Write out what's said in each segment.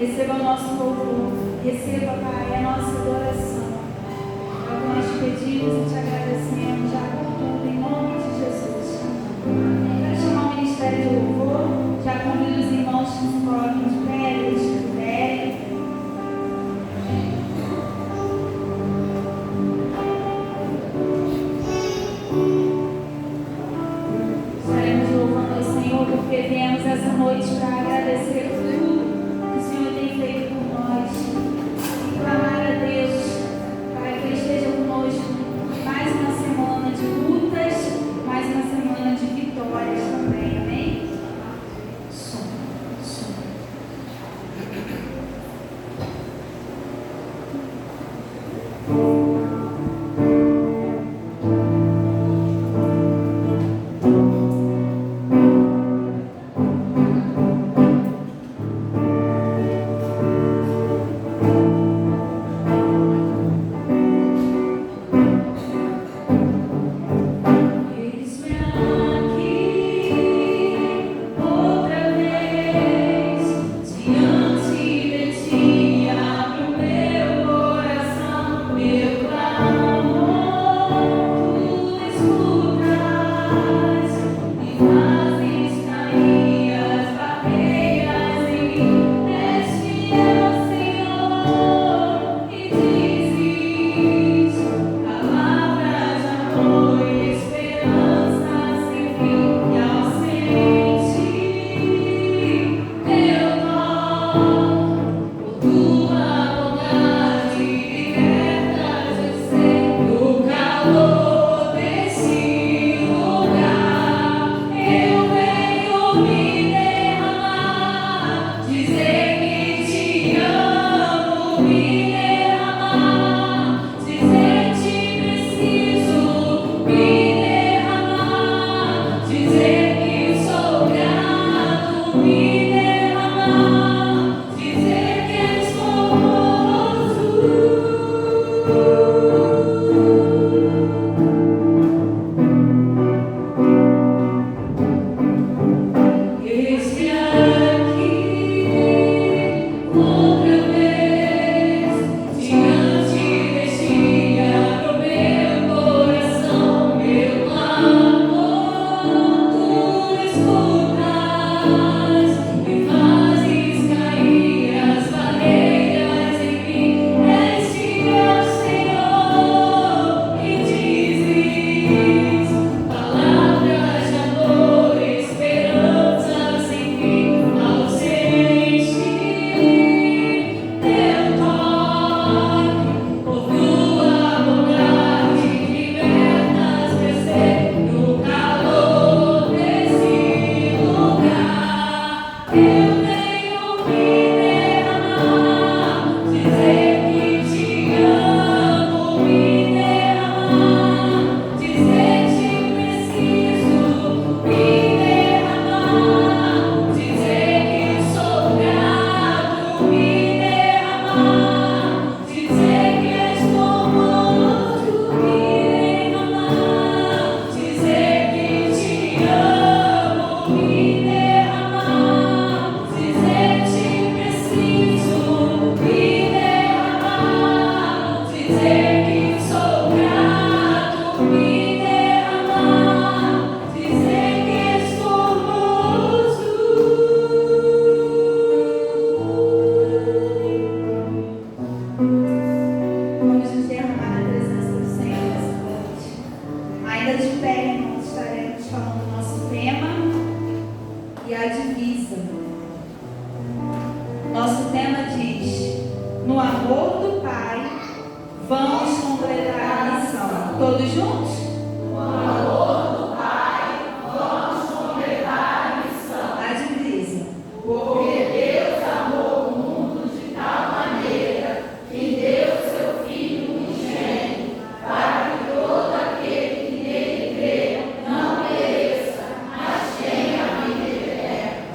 receba o nosso louvor, receba, Pai, a nossa adoração. É o que nós te pedimos e te agradecemos já por tudo, em nome de Jesus. Para chamar o ministério de louvor, já convido os irmãos que se coloquem de pé, eles que puderem. Estaremos louvando ao Senhor porque viemos essa noite para agradecer por tudo que o Senhor tem feito por nós e clamar a Deus para que Ele esteja conosco mais uma semana de lutas, mais uma semana de vitórias também, amém? Som.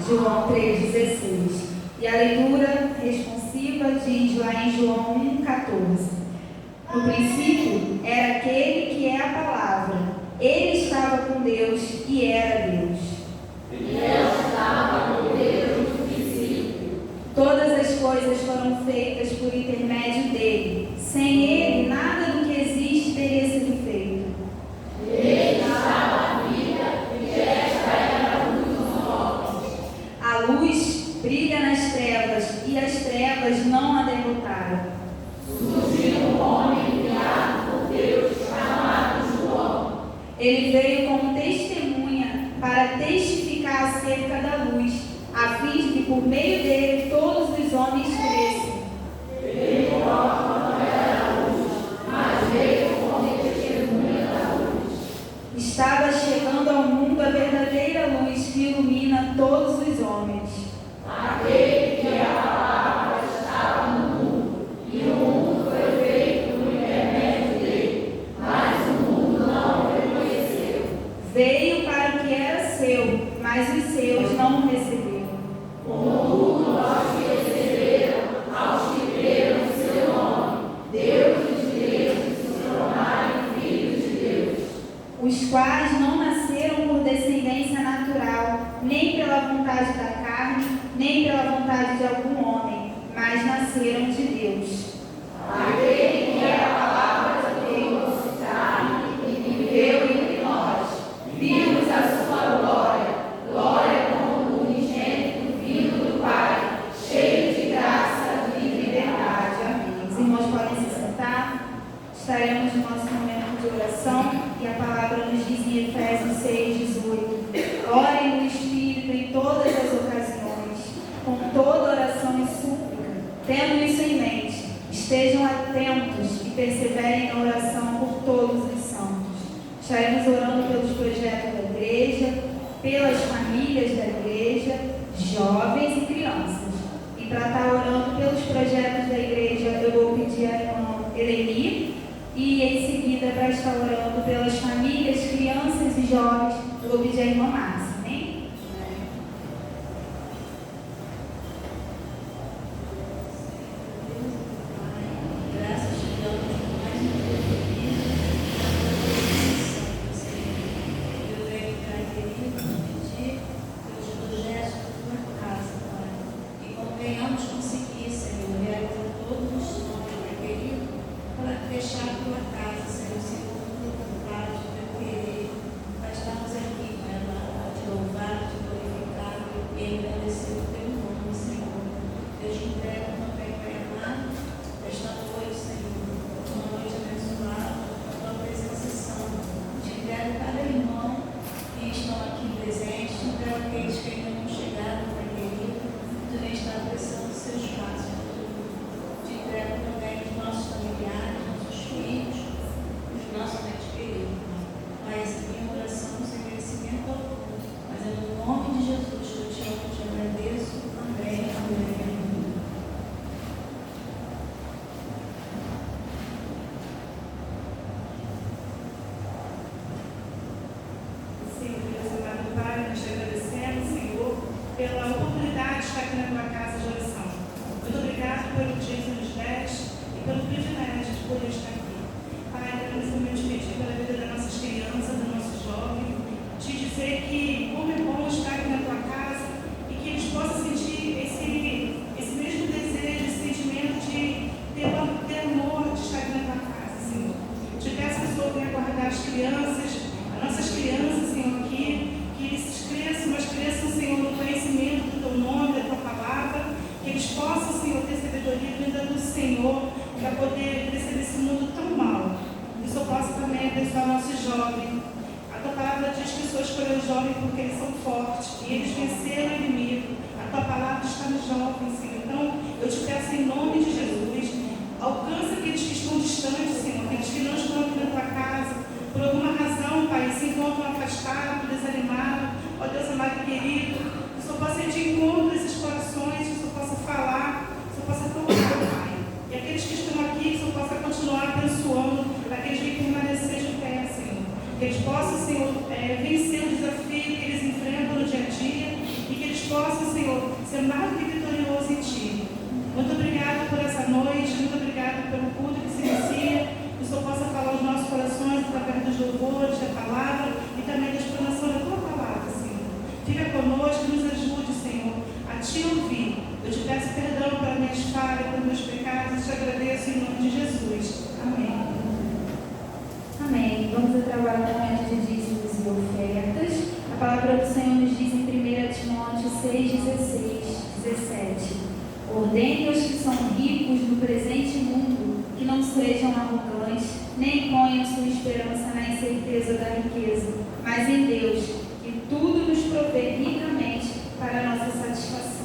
João 3,16. E a leitura responsiva diz lá em João 1,14: No princípio era aquele que é a palavra. feitas por intermédio dele. Sem ele, nada do que existe teria sido feito. Ele estava a vida e esta era a luz dos homens. A luz brilha nas trevas e as trevas não a derrotaram. Surgiu um homem enviado por Deus chamado João. Ele veio como testemunha para testificar acerca da luz, a fim de que por meio dele todos os homens cresçam. Ele próprio não era a luz, mas veio como testemunha da luz. Estava chegando ao mundo a verdadeira luz que ilumina todos os homens. Aquele que a palavra estava no mundo, e o mundo foi feito por intermédio dele, mas o mundo não o reconheceu. Veio para o que era seu, mas os seus não o receberam. Contudo, aos que receberam, aos que creram no seu nome, deu-lhes o direito de se tornarem filhos de Deus. Os quais não nasceram por descendência natural, nem pela vontade da carne, nem pela vontade de algum homem, mas nasceram de Deus. Aquele que é a palavra de Deus se carne e viveu entre nós, vimos a sua glória, glória como do unigênito vindo do Pai, cheio de graça e de verdade. Amém. Os irmãos podem se sentar. Estaremos no nosso momento de oração e a palavra nos diz em Efésios 6:18. Orem no Espírito em todas as ocasiões, com toda oração e súplica. Tendo isso em mente, estejam atentos e perseverem na oração por todos os santos. Estaremos orando pelos projetos da igreja, pelas famílias da igreja, jovens e crianças. E para estar orando pelos projetos da igreja, eu vou pedir à irmã Eleni, e em seguida, para estar orando pelas famílias, crianças e jovens, eu vou pedir à irmã Márcia. Amém? Graças te damos por mais um dia de vida, eu venho, Pai querido, pedir pelos projetos da tua casa, Pai, e convenhamos conseguir, Senhor, realizar todos os sonhos, Pai querido, para deixar a tua casa, Senhor, segundo a tua vontade, Pai querido. Nós estamos aqui, Pai, para te louvar, te glorificar e engrandecer o teu nome, Senhor. Eu te entrego também, Pai amado, esta noite, Senhor, uma noite abençoada, a tua presença santa. Te entrego cada irmão que estão aqui presentes, te entrego aqueles que ainda não chegaram, Pai querido, tu nem está apressando o seu espaço, te entrego também os nossos familiares, nossos filhos, os nossos entes queridos. Pai, essa minha oração sem merecimento algum, mas é no nome de Jesus que eu te amo, te agradeço. Amém. Amém. Senhor, Deus amado Pai, nós te agradecemos, Senhor, pela oportunidade de estar aqui na tua casa de oração. Muito obrigado pelo dia que nos deste e pelo privilégio de poder estar aqui. Pai, queremos também te pedir pela vida das nossas crianças, dos nossos jovens, te dizer que como é bom estar aqui na tua casa e que eles possam sentir esse mesmo desejo, esse sentimento de ter amor de estar aqui na tua casa, Senhor. Te peço que o Senhor venha guardar as crianças, as nossas crianças, Senhor, aqui, que eles cresçam, mas cresçam, Senhor, no conhecimento do teu nome, da tua palavra, que eles possam, Senhor, ter sabedoria vinda do Senhor para poder crescer nesse mundo tão mau. Que o Senhor possa também abençoar nossos jovens. A tua palavra diz que o Senhor escolheu os jovens porque eles são fortes e eles venceram o inimigo. A tua palavra está nos jovens, Senhor. Então, eu te peço em nome de Jesus, alcança aqueles que estão distantes, Senhor, aqueles que não estão aqui na tua casa, por alguma razão, Pai, se encontram afastados, desanimados. Ó Deus amado e querido, que o Senhor possa ir de encontro a esses corações, que o Senhor possa falar, que o Senhor possa tocar, Pai. E aqueles que estão aqui, que o Senhor possa continuar abençoando, para que eles venham permanecer de pé, Senhor. Que eles possam, Senhor, vencer o desafio que eles enfrentam no dia a dia e que eles possam, Senhor, ser mais do que vitoriosos em Ti. Muito obrigado por essa noite, muito obrigado pelo culto que se inicia. Que o Senhor possa falar aos nossos corações através dos louvores, da palavra e também da explanação da Tua palavra, Senhor. Fica conosco, nos ajude, Senhor, a Te ouvir. Eu te peço perdão pelas minhas falhas, pelos meus Vamos trabalhar no momento de dízimos e ofertas. A palavra do Senhor nos diz em 1 Timóteo 6, 16, 17. Ordene aos que são ricos no presente mundo que não sejam arrogantes, nem ponham sua esperança na incerteza da riqueza, mas em Deus, que tudo nos provê ricamente para a nossa satisfação.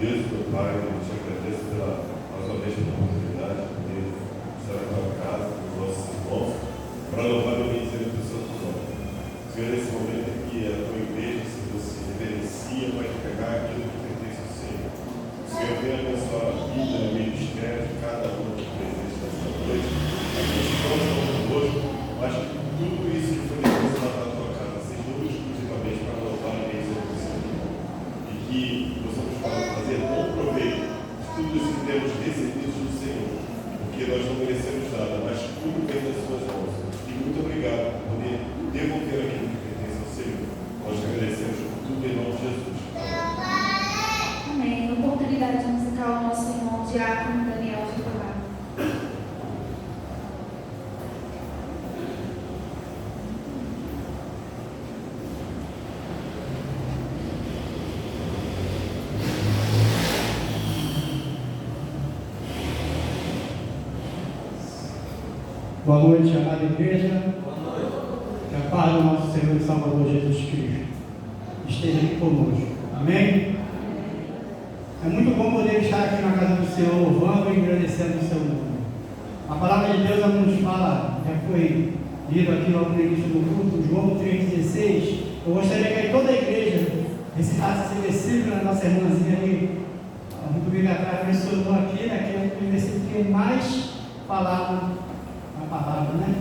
Deus, meu Pai, eu te agradeço mais uma vez pela oportunidade de poder estar na tua casa, com os nossos irmãos, para louvar e bendizer o teu santo nome. Senhor, nesse momento aqui, a tua igreja, Senhor, se reverencia para entregar aquilo que pertence ao Senhor. O Senhor venha abençoar a vida e o ministério de cada um que presente nessa noite, a gente não está conosco, mas que tudo isso que foi depositado na tua casa seja exclusivamente para louvar e bendizer o teu santo nome. E que possamos fazer bom proveito de tudo isso que temos recebido do Senhor, porque nós não merecemos nada, mas tudo vem das suas mãos. E muito obrigado por poder devolver aquilo que pertence ao Senhor. Nós agradecemos por tudo em nome de Jesus. Amém. Oportunidade musical ao nosso irmão Diácono Daniel de Palavra. Boa noite, amada igreja. Que a paz do nosso Senhor e Salvador Jesus Cristo esteja aqui conosco. Amém? É muito bom poder estar aqui na casa do Senhor, louvando e agradecendo o seu nome. A palavra de Deus nos fala, já foi lido aqui logo no início do culto, João 3,16. Eu gostaria que toda a igreja recitasse esse versículo, a nossa irmãzinha ali, muito bem atrás, mencionou aqui, né, que é o versículo que mais falado a palavra, né?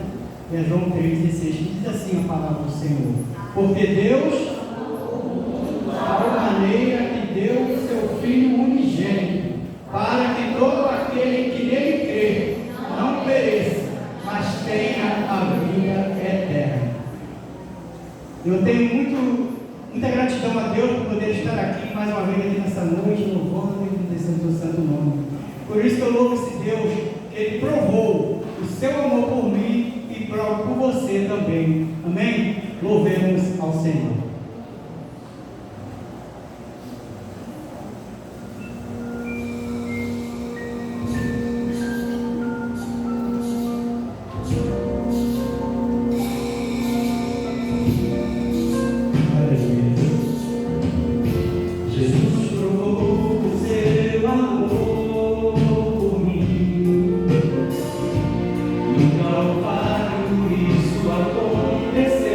É João 3,16, que diz assim a palavra do Senhor: porque Deus, de tal maneira que deu o seu Filho unigênito, para que todo aquele que nele crê não pereça, mas tenha a vida eterna. Eu tenho muita gratidão a Deus por poder estar aqui mais uma vez aqui nessa noite, louvando e agradecendo o seu santo nome. Por isso que eu louvo esse Deus, que Ele provou o seu amor por mim e prova por você também. Amém? Louvemos ao Senhor. Isso aconteceu.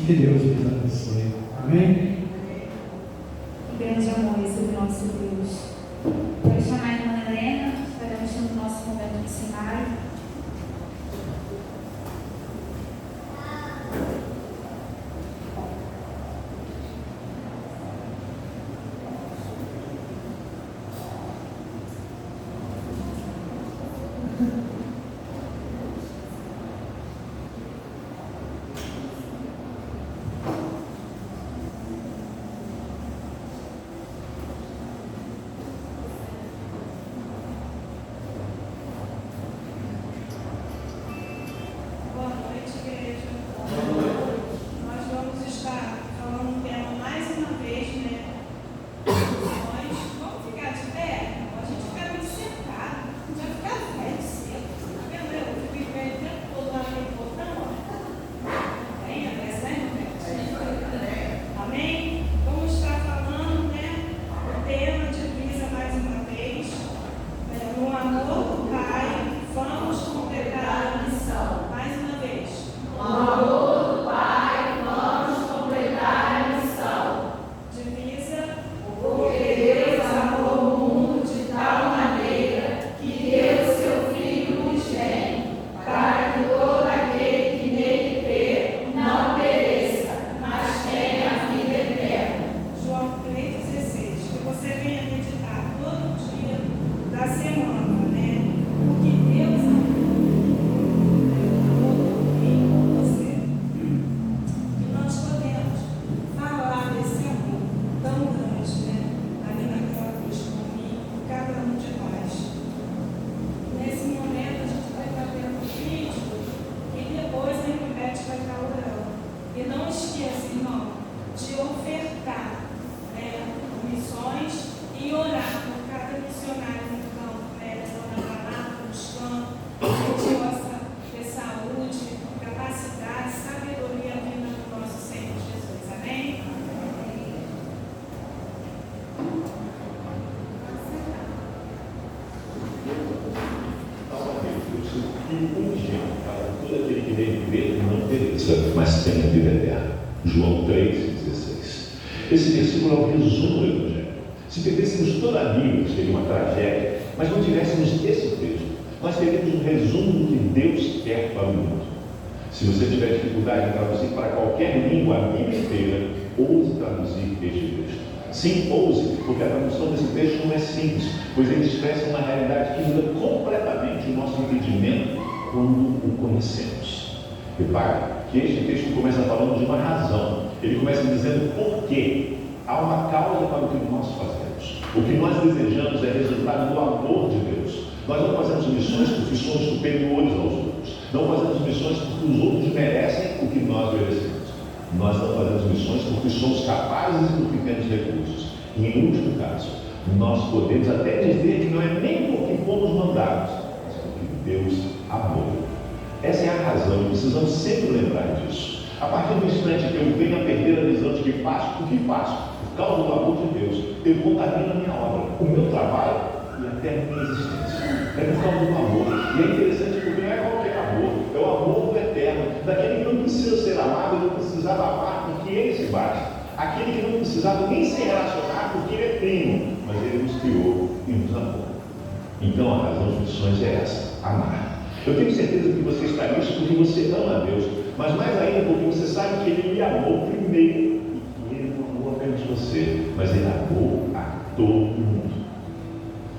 Que Deus nos abençoe. Amém? Grande amor esse do nosso Deus. Pode chamar a irmã Helena, estaremos tendo o nosso momento missionário. Boa noite, igreja. Nós vamos estar falando um tema mais uma vez, né? Missões. Vamos ficar de pé? A gente fica muito sentado. Já fica velho cedo. Tá vendo? Eu fico velho o tempo todo lá no portão, ó. Tem, aparece, né? Amém? Vamos estar falando, né? O tema divisa mais uma vez. No amor do Pai, vamos completar a missão. Mais uma vez. No amor do Pai, vamos completar a missão. Divisa. Porque Deus amou o mundo de tal maneira que deu seu Filho unigênito, para que todo aquele que nele crê não pereça, mas tenha a vida eterna. João 3,16. Que você venha meditar todo dia da semana, né? O que Deus amou em você. Que nós podemos falar desse amor tão grande, né? Ali naquela cruz comigo, cada um de nós. Nesse momento a gente vai estar vendo o vídeo e depois a Ivete vai estar orando. E não esqueça, irmão, de ofertar, né, missões e orar por cada missionário no campo, né, na Paraná, nos campos, que a gente possa ter saúde, capacidade, sabedoria vinda do nosso Senhor Jesus. Amém? Para todo aquele que nele crê não pereça, mas tenha vida eterna. João 3,16. Esse versículo é o resumo do Evangelho. Se perdêssemos toda a Bíblia, seria uma tragédia, mas não tivéssemos esse texto, nós teríamos um resumo do que Deus quer para o mundo. Se você tiver dificuldade em traduzir para qualquer língua a Bíblia inteira, ouse traduzir este texto. Sim, ouse, porque a tradução desse texto não é simples, pois ele expressa uma realidade que muda completamente o nosso entendimento quando o conhecemos. Repare que este texto começa falando de uma razão. Ele começa dizendo por quê. Há uma causa para o que nós fazemos. O que nós desejamos é resultado do amor de Deus. Nós não fazemos missões porque somos superiores aos outros. Não fazemos missões porque os outros merecem o que nós merecemos. Nós não fazemos missões porque somos capazes e porque temos recursos. E em último caso, nós podemos até dizer que não é nem porque fomos mandados, mas porque Deus amou. Essa é a razão, e precisamos sempre lembrar disso. A partir do instante que eu venho a perder a visão de que faço o que faço, por causa do amor de Deus, eu contamino a minha obra, o meu trabalho e até a minha existência. É por causa do amor. E é interessante porque não é qualquer amor, é o amor do eterno, daquele que não precisa ser amado, não precisava amar porque ele se basta. Aquele que não precisava nem se relacionar porque ele é primo, mas ele nos criou e nos amou. Então a razão das missões é essa, amar. Eu tenho certeza que você está nisso porque você ama a Deus, mas mais ainda porque você sabe que Ele lhe amou primeiro e que Ele não amou apenas você, mas Ele amou a todo mundo.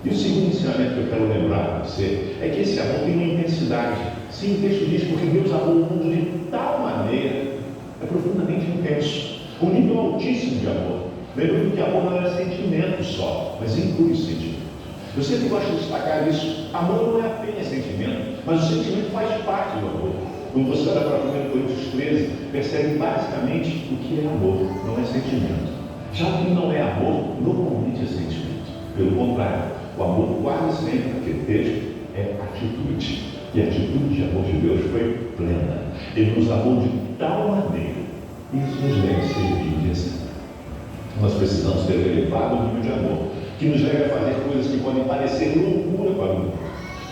E o segundo ensinamento que eu quero lembrar para você é que esse amor tem uma intensidade. Sim, o texto diz porque Deus amou o mundo de tal maneira, é profundamente intenso, um nível altíssimo de amor. Lembrando que amor não é sentimento só, mas inclui sentimento. Eu sempre gosto de destacar isso. Amor não é apenas sentimento, mas o sentimento faz parte do amor. Quando você olha para 1 Coríntios 13, percebe basicamente o que é amor, não é sentimento. Já o que não é amor, normalmente é sentimento. Pelo contrário, o amor quase sempre, aquele texto, é atitude. E a atitude de amor de Deus foi plena. Ele nos amou de tal maneira, isso nos deve servir de exemplo. Nós precisamos ter elevado o nível de amor, que nos leva a fazer coisas que podem parecer loucura para o mundo.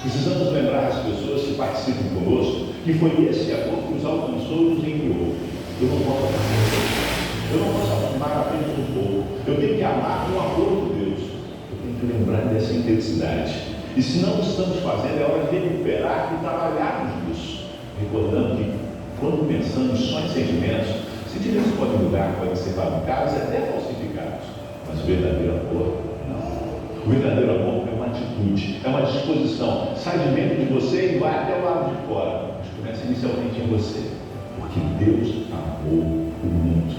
Precisamos lembrar as pessoas que participam conosco que foi esse amor que nos alcançou e nos enviou. Eu não posso amar com o amor de Deus, eu tenho que lembrar dessa intensidade. E se não estamos fazendo, é hora de recuperar e trabalharmos nisso. Recordando que, quando pensamos só em sentimentos, sentimentos podem mudar, podem ser fabricados e até falsificados. Mas o verdadeiro amor, não. O verdadeiro amor é uma atitude, é uma disposição. Sai de dentro de você e vai até o lado de fora. Mas começa inicialmente em você. Porque Deus amou o mundo.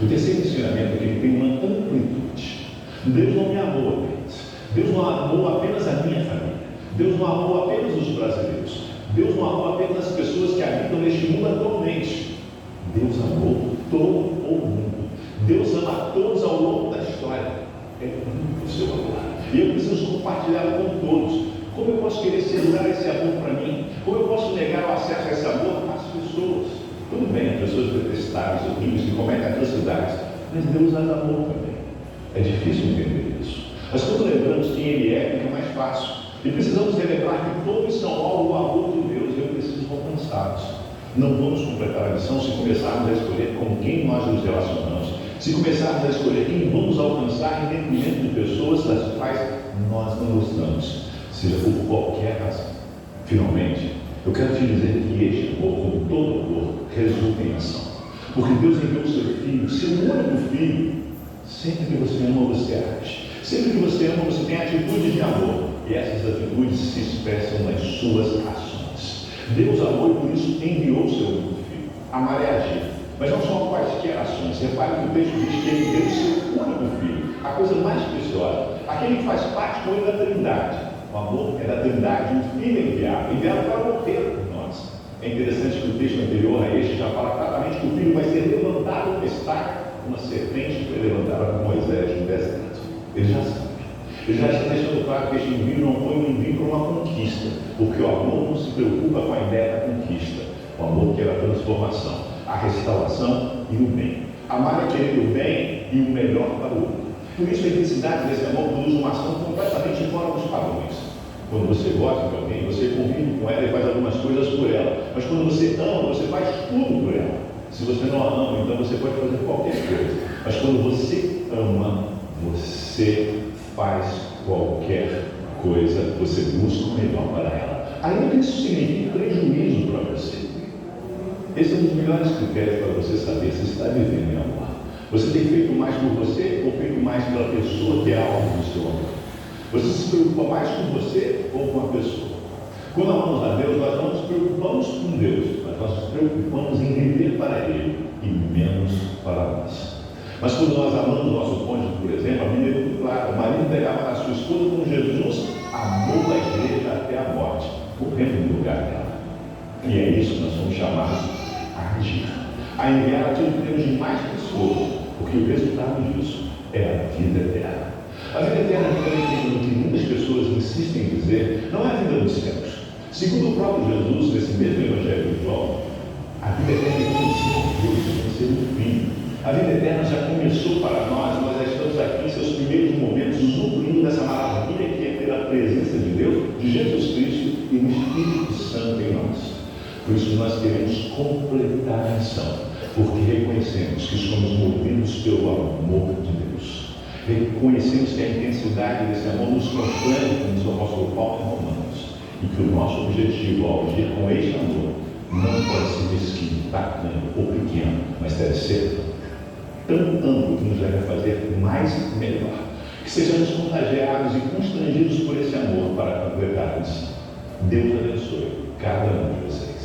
O terceiro ensinamento é que ele tem uma amplitude. Deus não me amou apenas. Deus não amou apenas a minha família. Deus não amou apenas os brasileiros. Deus não amou apenas as pessoas que habitam neste mundo atualmente. Deus amou todo o mundo. Deus ama a todos ao longo da história. É muito o seu amor. E eu preciso compartilhá-lo com todos. Como eu posso querer segurar esse amor para mim? Como eu posso negar o acesso a esse amor às pessoas? Tudo bem, as pessoas detestáveis, horríveis, que cometem atrocidades, mas Deus as amou também. É difícil entender isso. Mas quando lembramos quem Ele é, fica mais fácil. E precisamos relembrar que todos são alvo do amor de Deus e eu preciso alcançá-los. Não vamos completar a missão se começarmos a escolher com quem nós nos relacionamos, se começarmos a escolher quem vamos alcançar em detrimento de pessoas das quais nós não gostamos, seja por qualquer razão. Finalmente, eu quero te dizer que este amor, com todo amor, resulta em ação. Porque Deus enviou o seu Filho, seu único Filho. Sempre que você ama, você age. Sempre que você ama, você tem atitudes de amor. E essas atitudes se expressam nas suas ações. Deus amou e por isso enviou o seu único Filho. Amar é agir. Mas não são quaisquer ações. Repare que o texto diz que ele deu o seu único Filho. A coisa mais preciosa. Aquele que faz parte com ele da Trindade. O amor é da Trindade, o Filho é enviado para morrer por nós. É interessante que o texto anterior a este já fala claramente que o Filho vai ser levantado como estaca, uma serpente que foi levantada por Moisés no deserto. Ele já sabe. Ele já está deixando claro que este envio não foi um envio para uma conquista, porque o amor não se preocupa com a ideia da conquista. O amor quer a transformação, a restauração e o bem. Amar é querer o bem e o melhor para o outro. Por isso, a intensidade desse amor produz uma ação completamente fora dos padrões. Quando você gosta de alguém, você convive com ela e faz algumas coisas por ela. Mas quando você ama, você faz tudo por ela. Se você não a ama, então você pode fazer qualquer coisa. Mas quando você ama, você faz qualquer coisa, você busca o melhor para ela. Ainda que isso signifique prejuízo para você. Esse é um dos melhores critérios para você saber se está vivendo em amor. Você tem feito mais por você ou feito mais pela pessoa que é alvo do seu amor? Você se preocupa mais com você ou com a pessoa? Quando amamos a Deus, nós não nos preocupamos com Deus, mas nós nos preocupamos em viver para Ele e menos para nós. Mas quando nós amamos o nosso cônjuge, por exemplo, a Bíblia é muito clara. O marido pegava a sua esposa como Jesus amou a igreja até a morte, correndo no lugar dela. E é isso que nós somos chamados a agir, a enviar aquilo que temos de mais precioso, porque o resultado disso é a vida eterna. A vida eterna, diferente do que muitas pessoas insistem em dizer, não é a vida dos céus. Segundo o próprio Jesus, nesse mesmo Evangelho de João, a vida eterna é conhecer Deus, conhecer o Filho. A vida eterna já começou para nós já estamos aqui em seus primeiros momentos, usufruindo dessa maravilha que é ter a presença de Deus, de Jesus Cristo e do Espírito Santo em nós. Por isso nós queremos completar a missão, porque reconhecemos que somos movidos pelo amor de Deus. Reconhecemos que a intensidade desse amor nos constrange, como diz o apóstolo Paulo em Romanos, e que o nosso objetivo ao agir com este amor não pode ser mesquinho, bacana ou pequeno, mas deve ser tão amplo que nos leve a fazer mais e melhor. Que sejamos contagiados e constrangidos por esse amor para completar a missão. Deus abençoe cada um de vocês.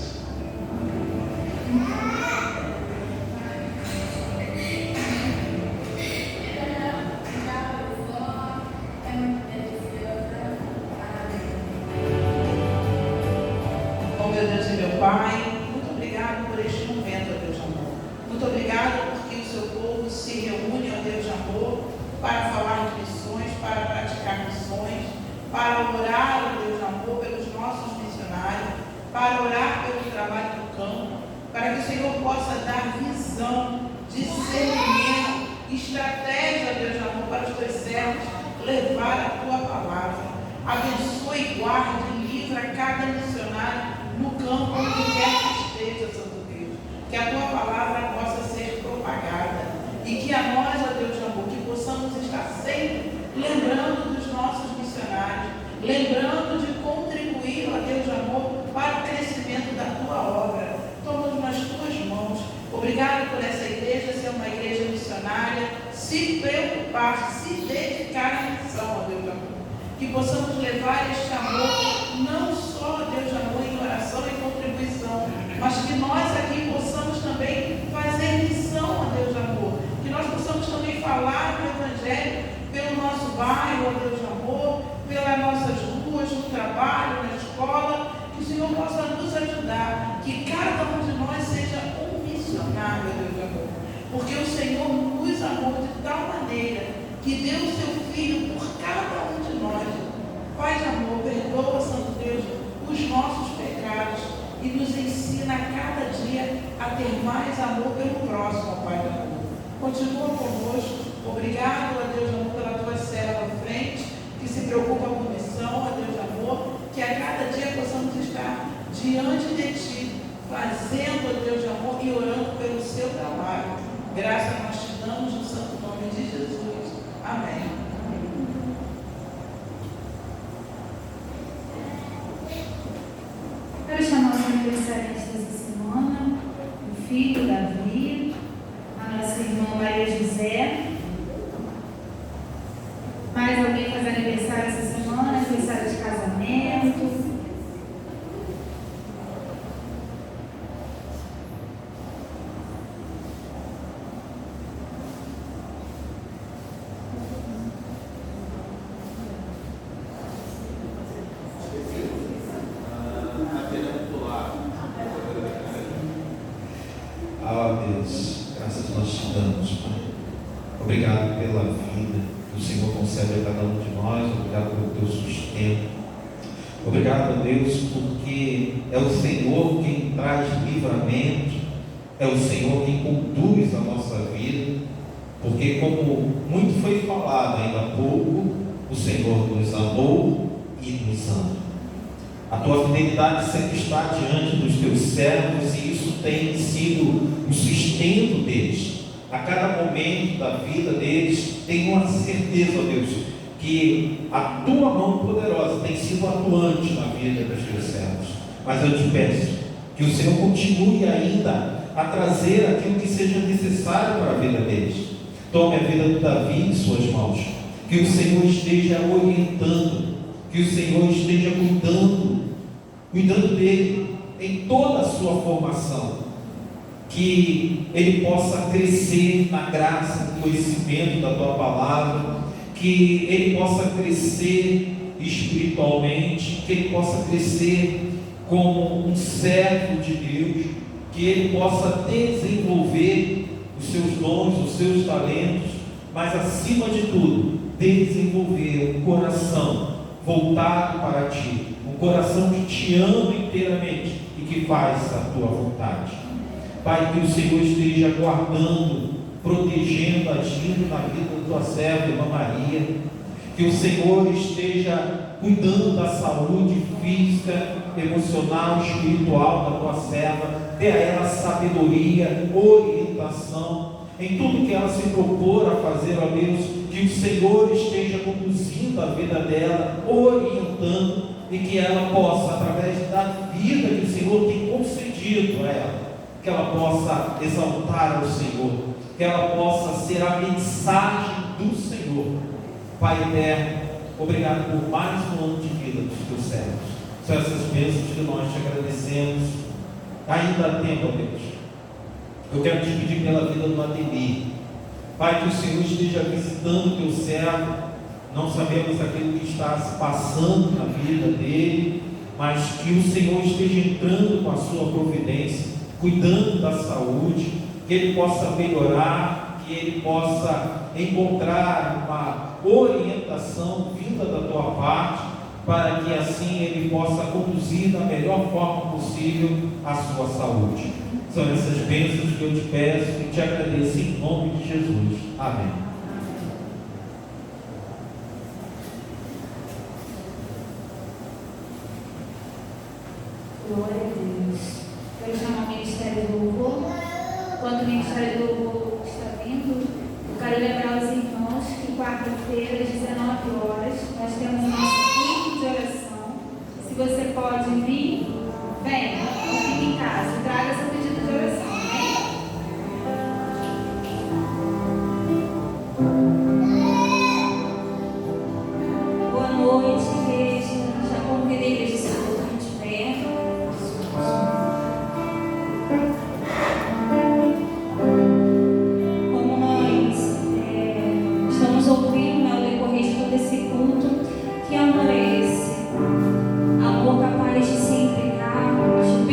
Meu Deus e meu Pai, muito obrigado por este momento, ó Deus de amor. Muito obrigado porque o seu povo se reúne, ó Deus de amor, para falar de missões, para praticar missões, para orar, ó Deus de amor, pelos nossos missionários, para orar pelo trabalho do campo, para que o Senhor possa dar visão, discernimento, estratégia, ó Deus de amor, para os teus servos levar a tua palavra. Abençoe, guarde e livra cada missionário no campo, onde quer que esteja, Santo Deus, que a tua palavra possa ser propagada e que a nós, ó Deus de amor, que possamos lembrando dos nossos missionários, lembrando de contribuir, ó Deus de amor, para o crescimento da tua obra. Toma-nos nas tuas mãos. Obrigado por essa igreja ser uma igreja missionária, se preocupar, se dedicar à missão, ó Deus de amor. Que possamos levar este amor, não só, ó Deus de amor, em oração e contribuição, mas que nós aqui possamos também fazer missão, ó Deus de amor. Que nós possamos também falar do Evangelho pelo nosso bairro, ó Deus de amor, pelas nossas ruas, no trabalho, na escola. Que o Senhor possa nos ajudar, que cada um de nós seja um missionário, ó Deus de amor. Porque o Senhor nos amou de tal maneira que deu o seu Filho por cada um de nós. Pai de amor, perdoa, Santo Deus, os nossos pecados e nos ensina a cada dia a ter mais amor pelo próximo, Pai de amor. Continua conosco. Obrigado, ó Deus de amor, pela tua serva à frente, que se preocupa com missão, ó Deus de amor, que a cada dia possamos estar diante de Ti, fazendo, ó Deus de amor, e orando pelo seu trabalho. Graças nós te damos no santo nome de Jesus. Amém. Quero chamar os aniversariantes dessa semana, o filho Davi, a nossa irmã Maria José. Mais alguém faz aniversário essa semana? Aniversário de casamento. Deus, graças nós te damos, Pai. Obrigado pela vida que o Senhor concede a cada um de nós. Obrigado pelo teu sustento. Obrigado, Deus, porque é o Senhor quem traz livramento, é o Senhor quem conduz a nossa vida, porque, como muito foi falado ainda há pouco, o Senhor nos amou e nos ama. A tua fidelidade sempre está diante dos teus servos e isso tem sido o sustento deles. A cada momento da vida deles, tenho a certeza, ó Deus, que a tua mão poderosa tem sido atuante na vida dos teus servos. Mas eu te peço que o Senhor continue ainda a trazer aquilo que seja necessário para a vida deles. Tome a vida do Davi em suas mãos. Que o Senhor esteja orientando, que o Senhor esteja cuidando dele em toda a sua formação, que ele possa crescer na graça, no conhecimento da tua palavra, que ele possa crescer espiritualmente, que ele possa crescer como um servo de Deus, que ele possa desenvolver os seus dons, os seus talentos, mas acima de tudo, desenvolver um coração voltado para ti, um coração que te ama inteiramente e que faz a tua vontade. Pai, que o Senhor esteja guardando, protegendo, agindo na vida da tua serva, irmã Maria, que o Senhor esteja cuidando da saúde física, emocional, espiritual da tua serva, dê a ela sabedoria, orientação, em tudo que ela se propor a fazer, ó Deus, que o Senhor esteja conduzindo a vida dela, orientando, e que ela possa, através da vida que o Senhor tem concedido a ela, que ela possa exaltar ao Senhor, que ela possa ser a mensagem do Senhor. Pai eterno, obrigado por mais um ano de vida dos teus servos. São essas bênçãos que nós te agradecemos. Ainda há tempo, ó Deus. Eu quero te pedir pela vida do Ademir. Pai, que o Senhor esteja visitando o teu servo. Não sabemos aquilo que está se passando na vida dele, mas que o Senhor esteja entrando com a sua providência, cuidando da saúde, que ele possa melhorar, que ele possa encontrar uma orientação vinda da tua parte, para que assim ele possa conduzir da melhor forma possível a sua saúde. São essas bênçãos que eu te peço e te agradeço em nome de Jesus. Amém. Glória a Deus. Quero chamar o Ministério do Louvor. Enquanto o Ministério do Louvor está vindo, eu quero lembrar os irmãos que quarta-feira, às 19 horas. Nós temos nosso culto de oração. Se você pode vir, venha, não fique em casa, traga seu pedido de oração, amém? Boa noite, igreja. Já convidei a igreja a voltar de pé. Como nós estamos ouvindo ao decorrer de todo esse culto, que amor é esse? Amor capaz de se entregar, de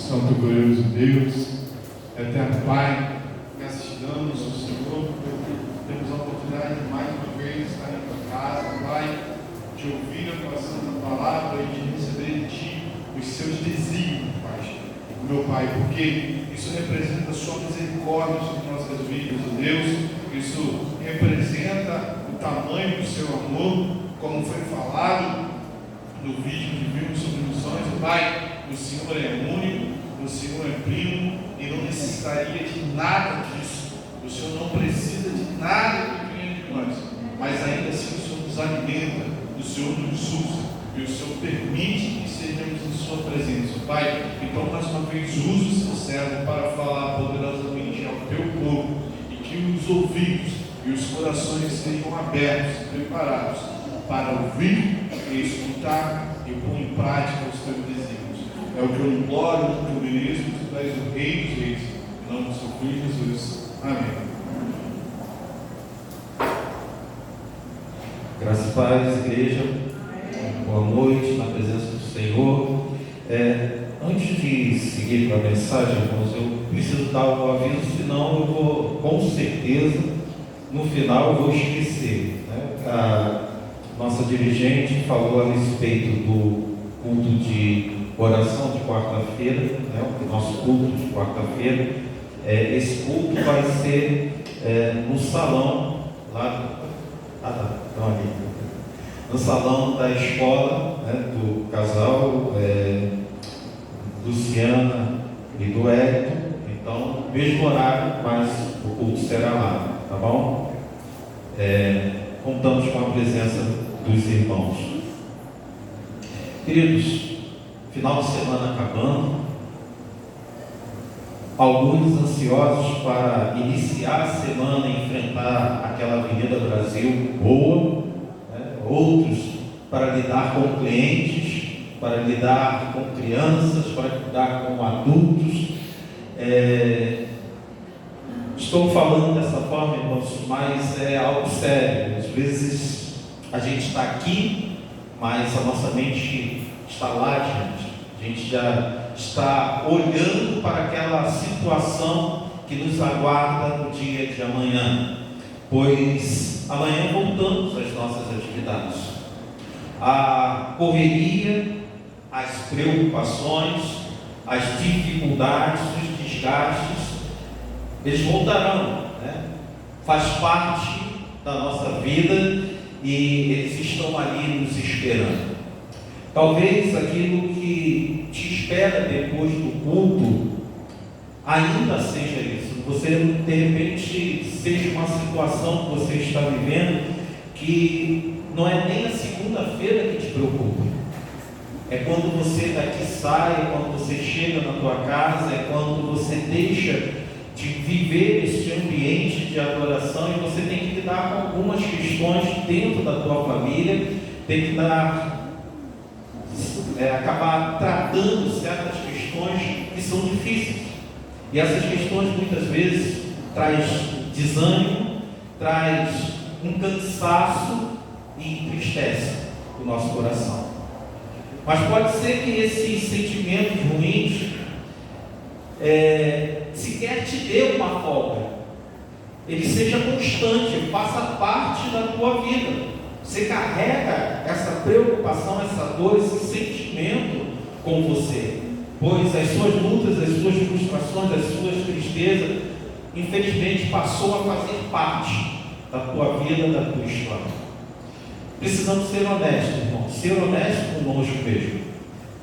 Santo glorioso Deus, eterno Pai, gratidamos ao Senhor por termos a oportunidade de mais uma vez estar em tua casa, Pai, de ouvir a tua santa palavra e de receber de Ti os seus desígnios, Pai, meu Pai, porque isso representa a sua misericórdia sobre nossas vidas, ó Deus, isso representa o tamanho do seu amor, como foi falado no vídeo que vimos sobre missões, ó Pai. O Senhor é único, o Senhor é primo e não necessitaria de nada disso. O Senhor não precisa de nada que venha de nós, mas ainda assim o Senhor nos alimenta, o Senhor nos usa e o Senhor permite que sejamos em Sua presença, Pai. Então, mais uma vez, use o seu servo para falar poderosamente ao teu povo e que os ouvidos e os corações sejam abertos e preparados para ouvir e escutar e pôr em prática os teus desígnios. É o que eu imploro, o que eu mereço, que tu és o Rei dos Reis. Em nome do seu Filho Jesus. Amém. Graças e paz, igreja. Boa noite, na presença do Senhor. Antes de seguir para a mensagem, irmãos, eu preciso dar um aviso, senão eu vou, com certeza, no final eu vou esquecer. A nossa dirigente falou a respeito do culto de oração de quarta-feira, o nosso culto de quarta-feira. Esse culto vai ser no salão lá no salão da escola, do casal Luciana e do Hélio. Então, mesmo horário, mas o culto será lá, tá bom? Contamos com a presença dos irmãos. Queridos, final de semana acabando, alguns ansiosos para iniciar a semana e enfrentar aquela Avenida Brasil boa, outros para lidar com clientes, para lidar com crianças, para lidar com adultos. Estou falando dessa forma, irmãos, mas é algo sério. Às vezes a gente está aqui, mas a nossa mente está lá, gente. A gente já está olhando para aquela situação que nos aguarda no dia de amanhã, pois amanhã voltamos às nossas atividades. A correria, as preocupações, as dificuldades, os desgastes, eles voltarão, Faz parte da nossa vida e eles estão ali nos esperando. Talvez aquilo que te espera depois do culto ainda seja isso. Você, de repente, seja uma situação que você está vivendo que não é nem a segunda-feira que te preocupa. É quando você daqui sai, é quando você chega na tua casa, é quando você deixa de viver esse ambiente de adoração e você tem que lidar com algumas questões dentro da tua família, tem que acabar tratando certas questões que são difíceis. E essas questões muitas vezes traz desânimo, traz um cansaço e entristece o nosso coração. Mas pode ser que esses sentimentos ruins sequer te dê uma folga. Ele seja constante, faça parte da tua vida. Você carrega essa preocupação, essa dor, esse sentimento com você, pois as suas lutas, as suas frustrações, as suas tristezas, infelizmente passou a fazer parte da tua vida, da tua história. Precisamos ser honestos, irmãos, ser honestos conosco mesmo.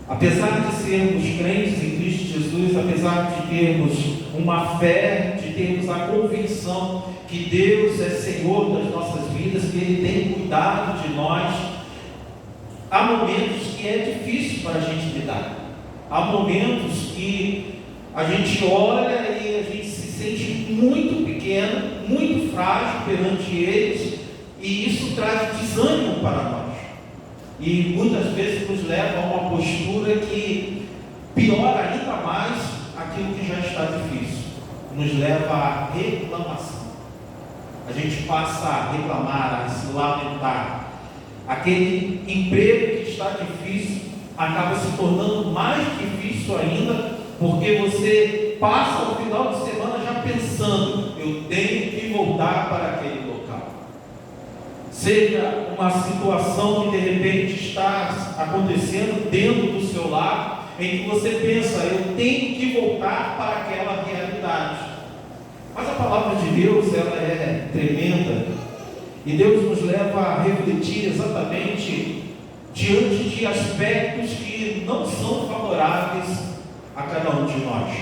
Apesar de sermos crentes em Cristo Jesus, apesar de termos uma fé, de termos a convicção que Deus é Senhor das nossas vidas, que Ele tem cuidado de nós, há momentos que é difícil para a gente lidar. Há momentos que a gente olha e a gente se sente muito pequeno, muito frágil perante eles, e isso traz desânimo para nós. E muitas vezes nos leva a uma postura que piora ainda mais aquilo que já está difícil. Nos leva à reclamação. A gente passa a reclamar, a se lamentar. Aquele emprego que está difícil acaba se tornando mais difícil ainda porque você passa o final de semana já pensando: eu tenho que voltar para aquele local. Seja uma situação que de repente está acontecendo dentro do seu lar, em que você pensa: eu tenho que voltar para aquela realidade. Mas a palavra de Deus, ela é tremenda, e Deus nos leva a refletir exatamente diante de aspectos que não são favoráveis a cada um de nós.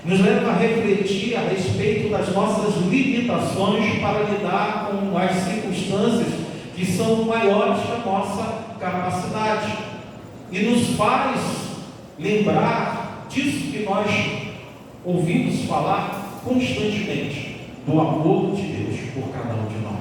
Nos leva a refletir a respeito das nossas limitações para lidar com as circunstâncias que são maiores que a nossa capacidade, e nos faz lembrar disso que nós ouvimos falar constantemente, do amor de Deus por cada um de nós.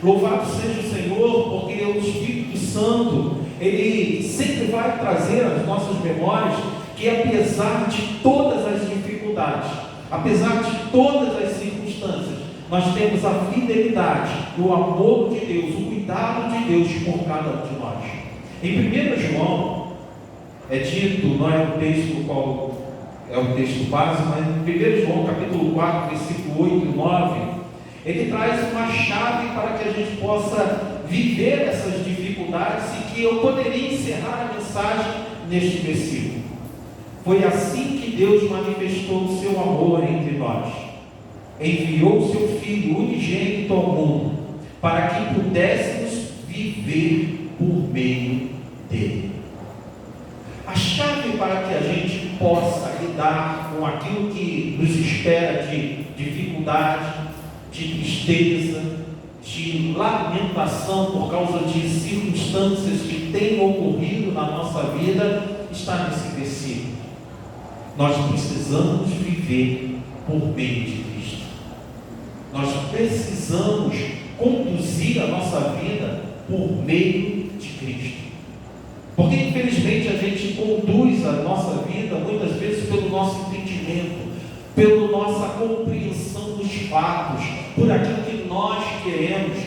Louvado seja o Senhor, porque o Espírito Santo, ele sempre vai trazer às nossas memórias que, apesar de todas as dificuldades, apesar de todas as circunstâncias, nós temos a fidelidade, o amor de Deus, o cuidado de Deus por cada um de nós. Em 1 João, é dito, não é o texto qual é o texto base, mas em 1 João capítulo 4, versículo 8 e 9, ele traz uma chave para que a gente possa viver essas dificuldades, e que eu poderia encerrar a mensagem neste versículo. Foi assim que Deus manifestou o seu amor entre nós. Enviou o seu Filho unigênito ao mundo, para que pudéssemos viver por meio dele. A chave para que a gente possa lidar com aquilo que nos espera de dificuldade, de tristeza, de lamentação por causa de circunstâncias que têm ocorrido na nossa vida, está nesse versículo. Nós precisamos viver por meio de Cristo. Nós precisamos conduzir a nossa vida por meio de Cristo. Porque infelizmente a gente conduz a nossa vida muitas vezes pelo nosso entendimento, pela nossa compreensão dos fatos, por aquilo que nós queremos,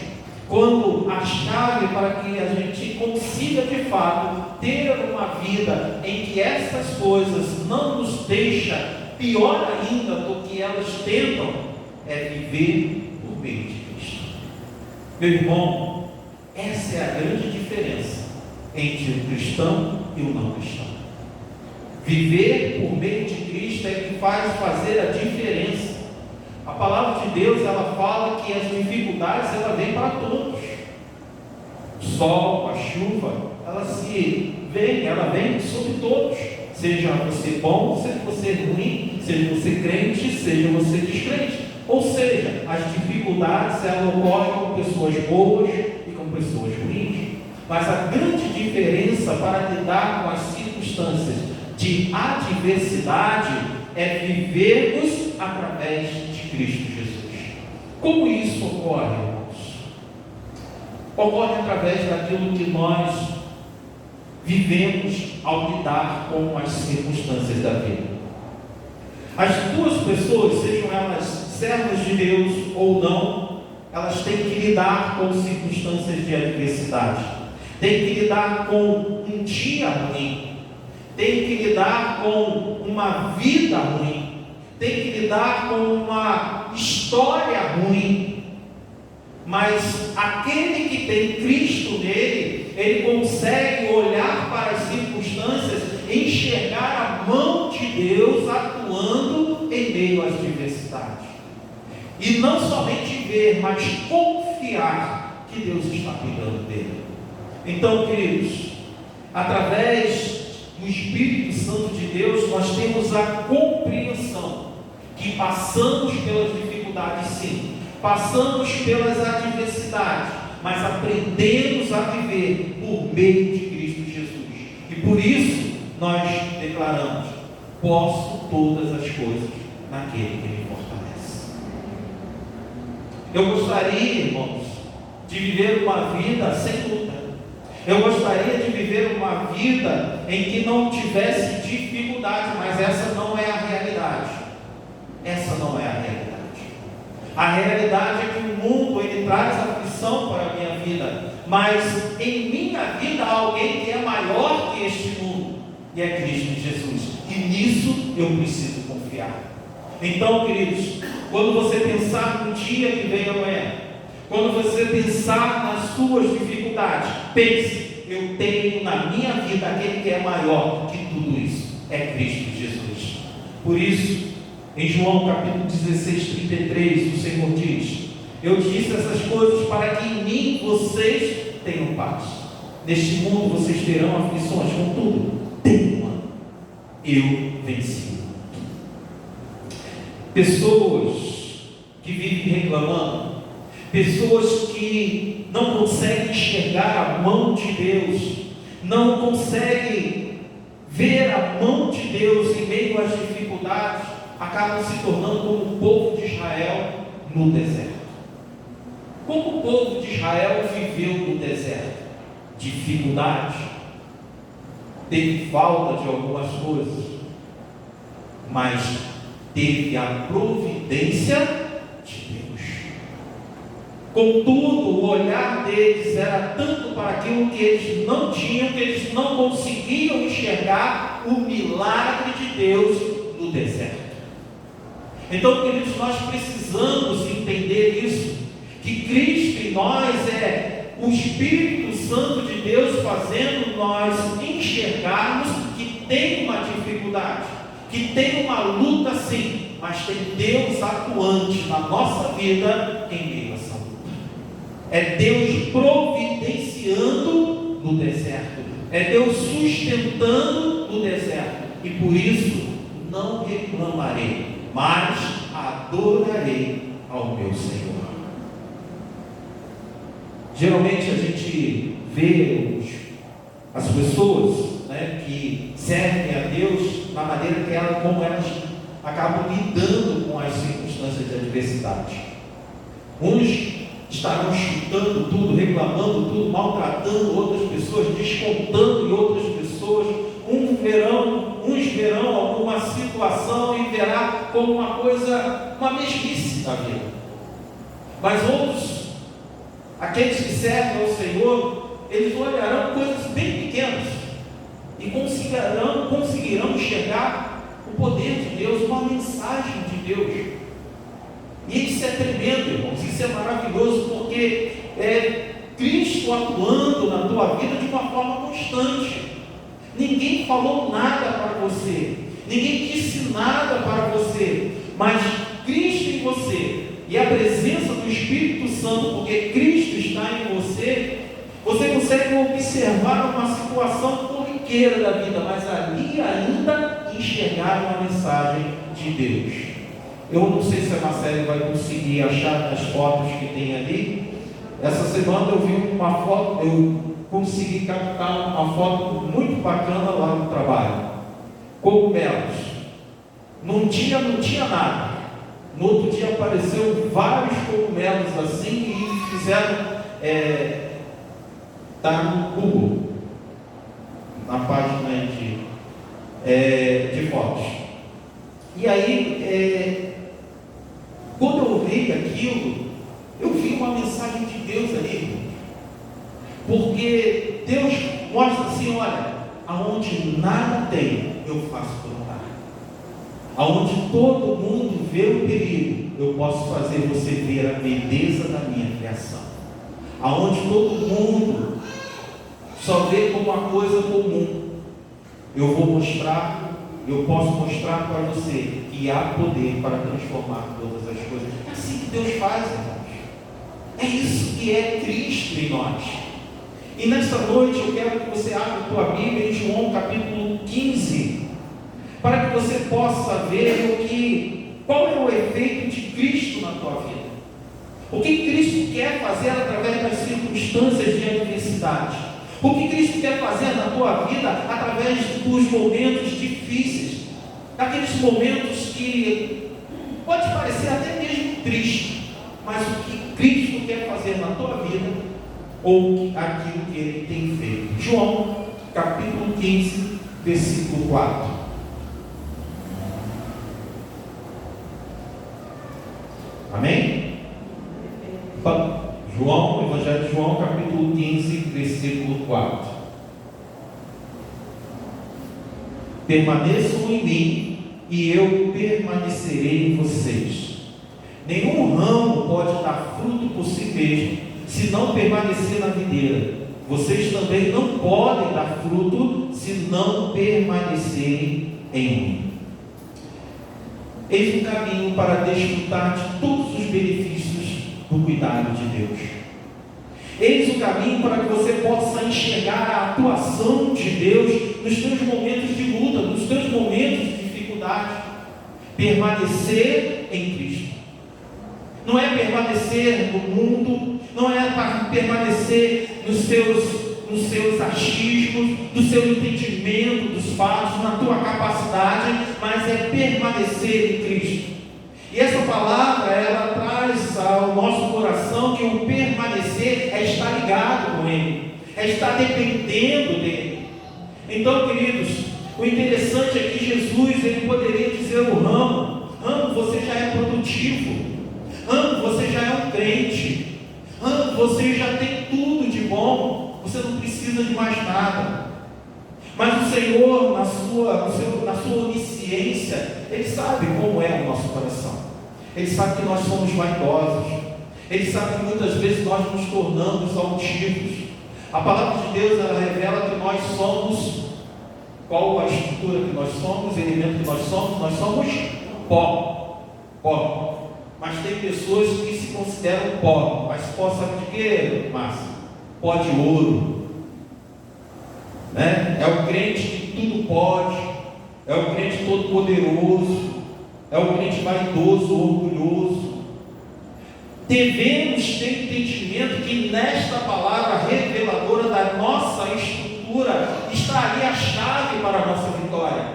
quando a chave para que a gente consiga de fato ter uma vida em que essas coisas não nos deixam pior ainda do que elas tentam, é viver por meio de Cristo. Meu irmão, essa é a grande diferença entre o cristão e o não cristão. Viver por meio de Cristo é que faz fazer a diferença. A palavra de Deus, ela fala que as dificuldades, ela vem para todos. O sol, a chuva, ela vem sobre todos. Seja você bom, seja você ruim, seja você crente, seja você descrente. Ou seja, as dificuldades, elas ocorrem com pessoas boas e com pessoas ruins. Mas a grande diferença para lidar com as circunstâncias de adversidade é vivermos através de Cristo Jesus. Como isso ocorre, irmãos? Ocorre através daquilo que nós vivemos ao lidar com as circunstâncias da vida. As duas pessoas, sejam elas servas de Deus ou não, elas têm que lidar com circunstâncias de adversidade, têm que lidar com um dia ruim, tem que lidar com uma vida ruim, tem que lidar com uma história ruim. Mas aquele que tem Cristo nele, ele consegue olhar para as circunstâncias, enxergar a mão de Deus atuando em meio às diversidades. E não somente ver, mas confiar que Deus está cuidando dele. Então, queridos, através do Espírito Santo de Deus, nós temos a compreensão que passamos pelas dificuldades, sim, passamos pelas adversidades, mas aprendemos a viver por meio de Cristo Jesus. E por isso nós declaramos: posso todas as coisas naquele que me fortalece. Eu gostaria, irmãos, de viver uma vida sem luta. Eu gostaria de viver uma vida em que não tivesse dificuldade, mas essa não é a realidade. Essa não é a realidade. A realidade é que o mundo, ele traz aflição para a minha vida, mas em minha vida há alguém que é maior que este mundo. E que é Cristo Jesus. E nisso eu preciso confiar. Então, queridos, quando você pensar no dia que vem amanhã, quando você pensar nas suas dificuldades, pense: eu tenho na minha vida aquele que é maior que tudo isso, é Cristo Jesus. Por isso, em João capítulo 16, 33, o Senhor diz: eu disse essas coisas para que em mim vocês tenham paz. Neste mundo vocês terão aflições, contudo, tenham, eu venci. Pessoas que vivem reclamando, pessoas que não conseguem enxergar a mão de Deus, não conseguem ver a mão de Deus em meio às dificuldades, acabam se tornando como o povo de Israel no deserto. Como o povo de Israel viveu no deserto? Dificuldade, teve falta de algumas coisas, mas teve a providência de Deus. Contudo, o olhar deles era tanto para aquilo que eles não tinham, que eles não conseguiam enxergar o milagre de Deus no deserto. Então, queridos, nós precisamos entender isso, que Cristo em nós é o Espírito Santo de Deus fazendo nós enxergarmos que tem uma dificuldade, que tem uma luta sim, mas tem Deus atuante na nossa vida em meio a essa luta. É Deus providenciando no deserto, é Deus sustentando no deserto, e por isso não reclamarei, mas adorarei ao meu Senhor. Geralmente a gente vê as pessoas, né, que servem a Deus na maneira que como elas acabam lidando com as circunstâncias de adversidade. Uns estarão chutando tudo, reclamando tudo, maltratando outras pessoas, descontando em outras pessoas. Uns verão alguma situação e verá como uma coisa, uma mesmice da vida. Mas outros, aqueles que servem ao Senhor, eles olharão coisas bem pequenas e conseguirão enxergar o poder de Deus, uma mensagem de Deus. E isso é tremendo, irmãos, isso é maravilhoso, porque é Cristo atuando na tua vida de uma forma constante. Ninguém falou nada para você, ninguém disse nada para você, mas Cristo em você e a presença do Espírito Santo, porque Cristo está em você, você consegue observar uma situação corriqueira da vida, mas ali ainda enxergar uma mensagem de Deus. Eu não sei se a Marcele vai conseguir achar as fotos que tem ali. Essa semana eu vi uma foto, eu consegui captar uma foto muito bacana lá no trabalho. Cogumelos. Não tinha nada. No outro dia apareceu vários cogumelos assim e fizeram, tá no Google, na página de fotos. E aí, quando eu vi aquilo, eu vi uma mensagem de Deus ali, porque Deus mostra assim: olha, aonde nada tem, eu faço brotar. Aonde todo mundo vê o perigo, eu posso fazer você ver a beleza da minha criação. Aonde todo mundo só vê como uma coisa comum, eu posso mostrar para você que há poder para transformar todas as coisas. É assim que Deus faz, irmãos. É isso que é Cristo em nós. E nesta noite eu quero que você abra a tua Bíblia em João capítulo 15, para que você possa ver qual é o efeito de Cristo na tua vida. O que Cristo quer fazer através das circunstâncias de adversidade. O que Cristo quer fazer na tua vida através dos momentos difíceis. Daqueles momentos que pode parecer até mesmo triste, mas o que Cristo quer fazer na tua vida, ou aquilo que Ele tem feito. João capítulo 15, versículo 4. Amém? João, Evangelho de João, capítulo 15, versículo 4. permaneçam em mim e eu permanecerei em vocês. Nenhum ramo pode dar fruto por si mesmo, se não permanecer na videira. Vocês também não podem dar fruto, se não permanecerem em mim. Eis um caminho para desfrutar de todos os benefícios do cuidado de Deus. Eis o caminho para que você possa enxergar a atuação de Deus nos teus momentos de luta, nos teus momentos de dificuldade. Permanecer em Cristo. Não é permanecer no mundo, não é permanecer nos seus achismos, do seu entendimento dos fatos, na tua capacidade, mas é permanecer em Cristo. E essa palavra, ela traz ao nosso coração que o permanecer é estar ligado com Ele, é estar dependendo dEle. Então, queridos, o interessante é que Jesus, Ele poderia dizer ao ramo, você já é produtivo, você já é um crente, você já tem tudo de bom, você não precisa de mais nada. Mas o Senhor, na sua onisciência, Ele sabe como é o nosso coração. Ele sabe que nós somos vaidosos. Ele sabe que muitas vezes nós nos tornamos altivos. A palavra de Deus, ela revela que nós somos, qual a estrutura que nós somos, o elemento que nós somos pó. Mas tem pessoas que se consideram pó. Mas pó sabe de quê, Márcio? Pó de ouro. É o crente que tudo pode, é o crente todo poderoso, é o crente vaidoso, orgulhoso. Devemos ter entendimento que nesta palavra reveladora da nossa estrutura estaria a chave para a nossa vitória.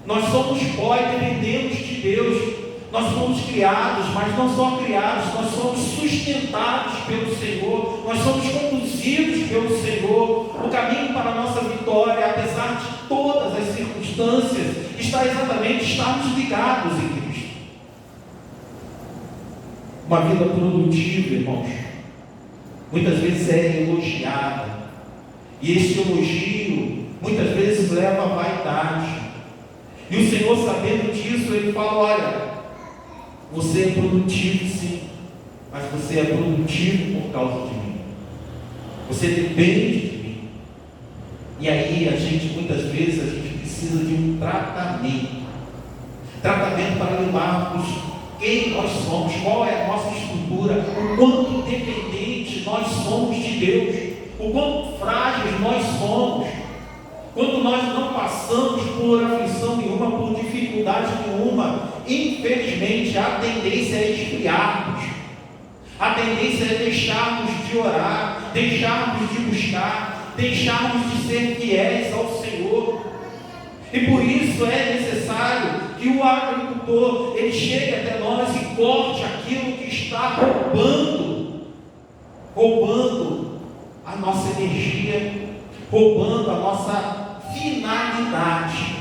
Nós somos pó e dependemos de Deus. Nós fomos criados, mas não só criados, nós somos sustentados pelo Senhor, nós somos conduzidos pelo Senhor. O caminho para a nossa vitória, apesar de todas as circunstâncias, está exatamente estarmos ligados em Cristo. Uma vida produtiva, irmãos, muitas vezes é elogiada, e esse elogio muitas vezes leva à vaidade. E o Senhor, sabendo disso, Ele fala: olha, você é produtivo sim, mas você é produtivo por causa de mim. Você depende de mim. E aí muitas vezes a gente precisa de um tratamento para lembrarmos quem nós somos, qual é a nossa estrutura, o quanto dependente nós somos de Deus, o quanto frágeis nós somos. Quando nós não passamos por aflição nenhuma, por dificuldade nenhuma, infelizmente a tendência é esfriarmos, a tendência é deixarmos de orar, deixarmos de buscar, deixarmos de ser fiéis ao Senhor. E por isso é necessário que o agricultor ele chegue até nós e corte aquilo que está roubando a nossa energia, roubando a nossa finalidade.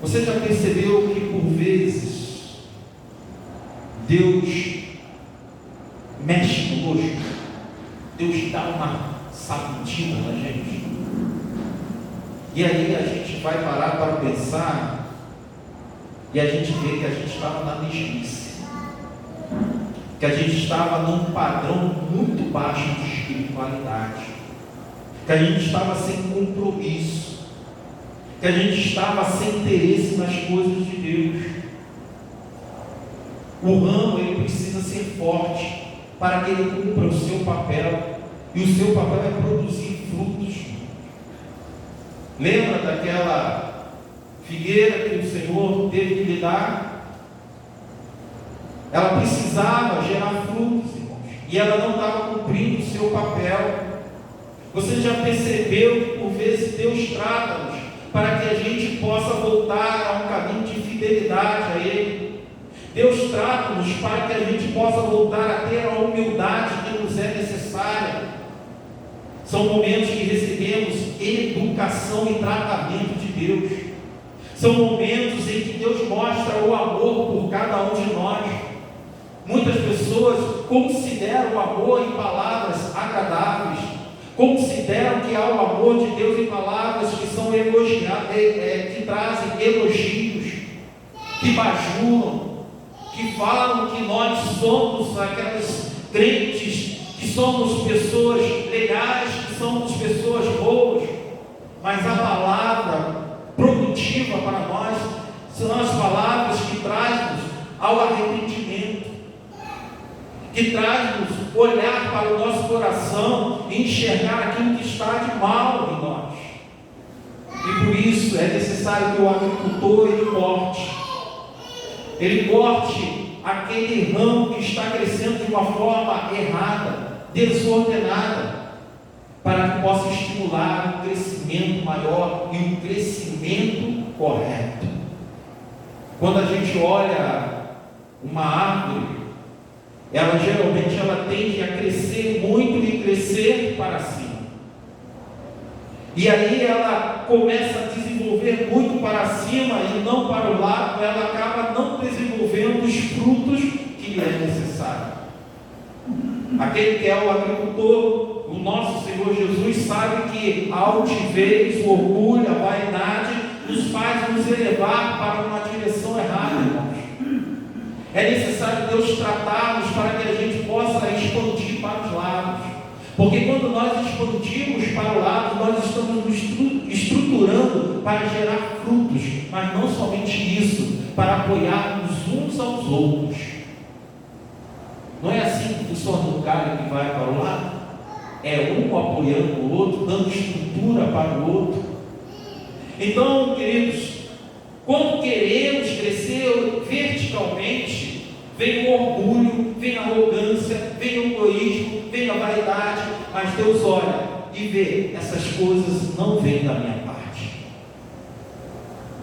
Você já percebeu que por vezes Deus mexe conosco? Deus dá uma sacudida na gente. E aí a gente vai parar para pensar e a gente vê que a gente estava na mesmice, que a gente estava num padrão muito baixo de espiritualidade, que a gente estava sem compromisso, que a gente estava sem interesse nas coisas de Deus. O ramo ele precisa ser forte para que ele cumpra o seu papel, e o seu papel é produzir frutos. Lembra daquela figueira que o Senhor teve que lidar? Ela precisava gerar frutos, irmãos, e ela não estava cumprindo o seu papel. Você já percebeu que por vezes Deus trata-nos para que a gente possa voltar a um caminho de fidelidade a Ele? Deus trata-nos para que a gente possa voltar a ter a humildade que nos é necessária. São momentos que recebemos educação e tratamento de Deus. São momentos em que Deus mostra o amor por cada um de nós. Muitas pessoas consideram o amor em palavras agradáveis, consideram que há o amor de Deus em palavras que são que trazem elogios, que bajulam, que falam que nós somos aquelas crentes, que somos pessoas legais, que somos pessoas boas, mas a palavra produtiva para nós são as palavras que trazem-nos ao arrependimento, que traz-nos olhar para o nosso coração e enxergar aquilo que está de mal em nós. E por isso é necessário que o agricultor ele corte aquele ramo que está crescendo de uma forma errada, desordenada, para que possa estimular um crescimento maior e um crescimento correto. Quando a gente olha uma árvore, ela geralmente tende a crescer muito e crescer para cima. E aí ela começa a desenvolver muito para cima e não para o lado, ela acaba não desenvolvendo os frutos que lhe é necessário. Aquele que é o agricultor, o nosso Senhor Jesus, sabe que a altivez, o orgulho, a vaidade nos faz nos elevar para uma direção errada, irmãos. É necessário Deus tratar-nos para que a gente possa expandir para os lados. Porque quando nós expandimos para o lado, nós estamos nos estruturando para gerar frutos. Mas não somente isso, para apoiarmos uns aos outros. Não é assim que funciona um galho que vai para o lado? É um apoiando o outro, dando estrutura para o outro. Então, queridos, quando queremos crescer verticalmente, vem o orgulho, vem a arrogância, vem o egoísmo, vem a vaidade, mas Deus olha e vê, essas coisas não vêm da minha parte.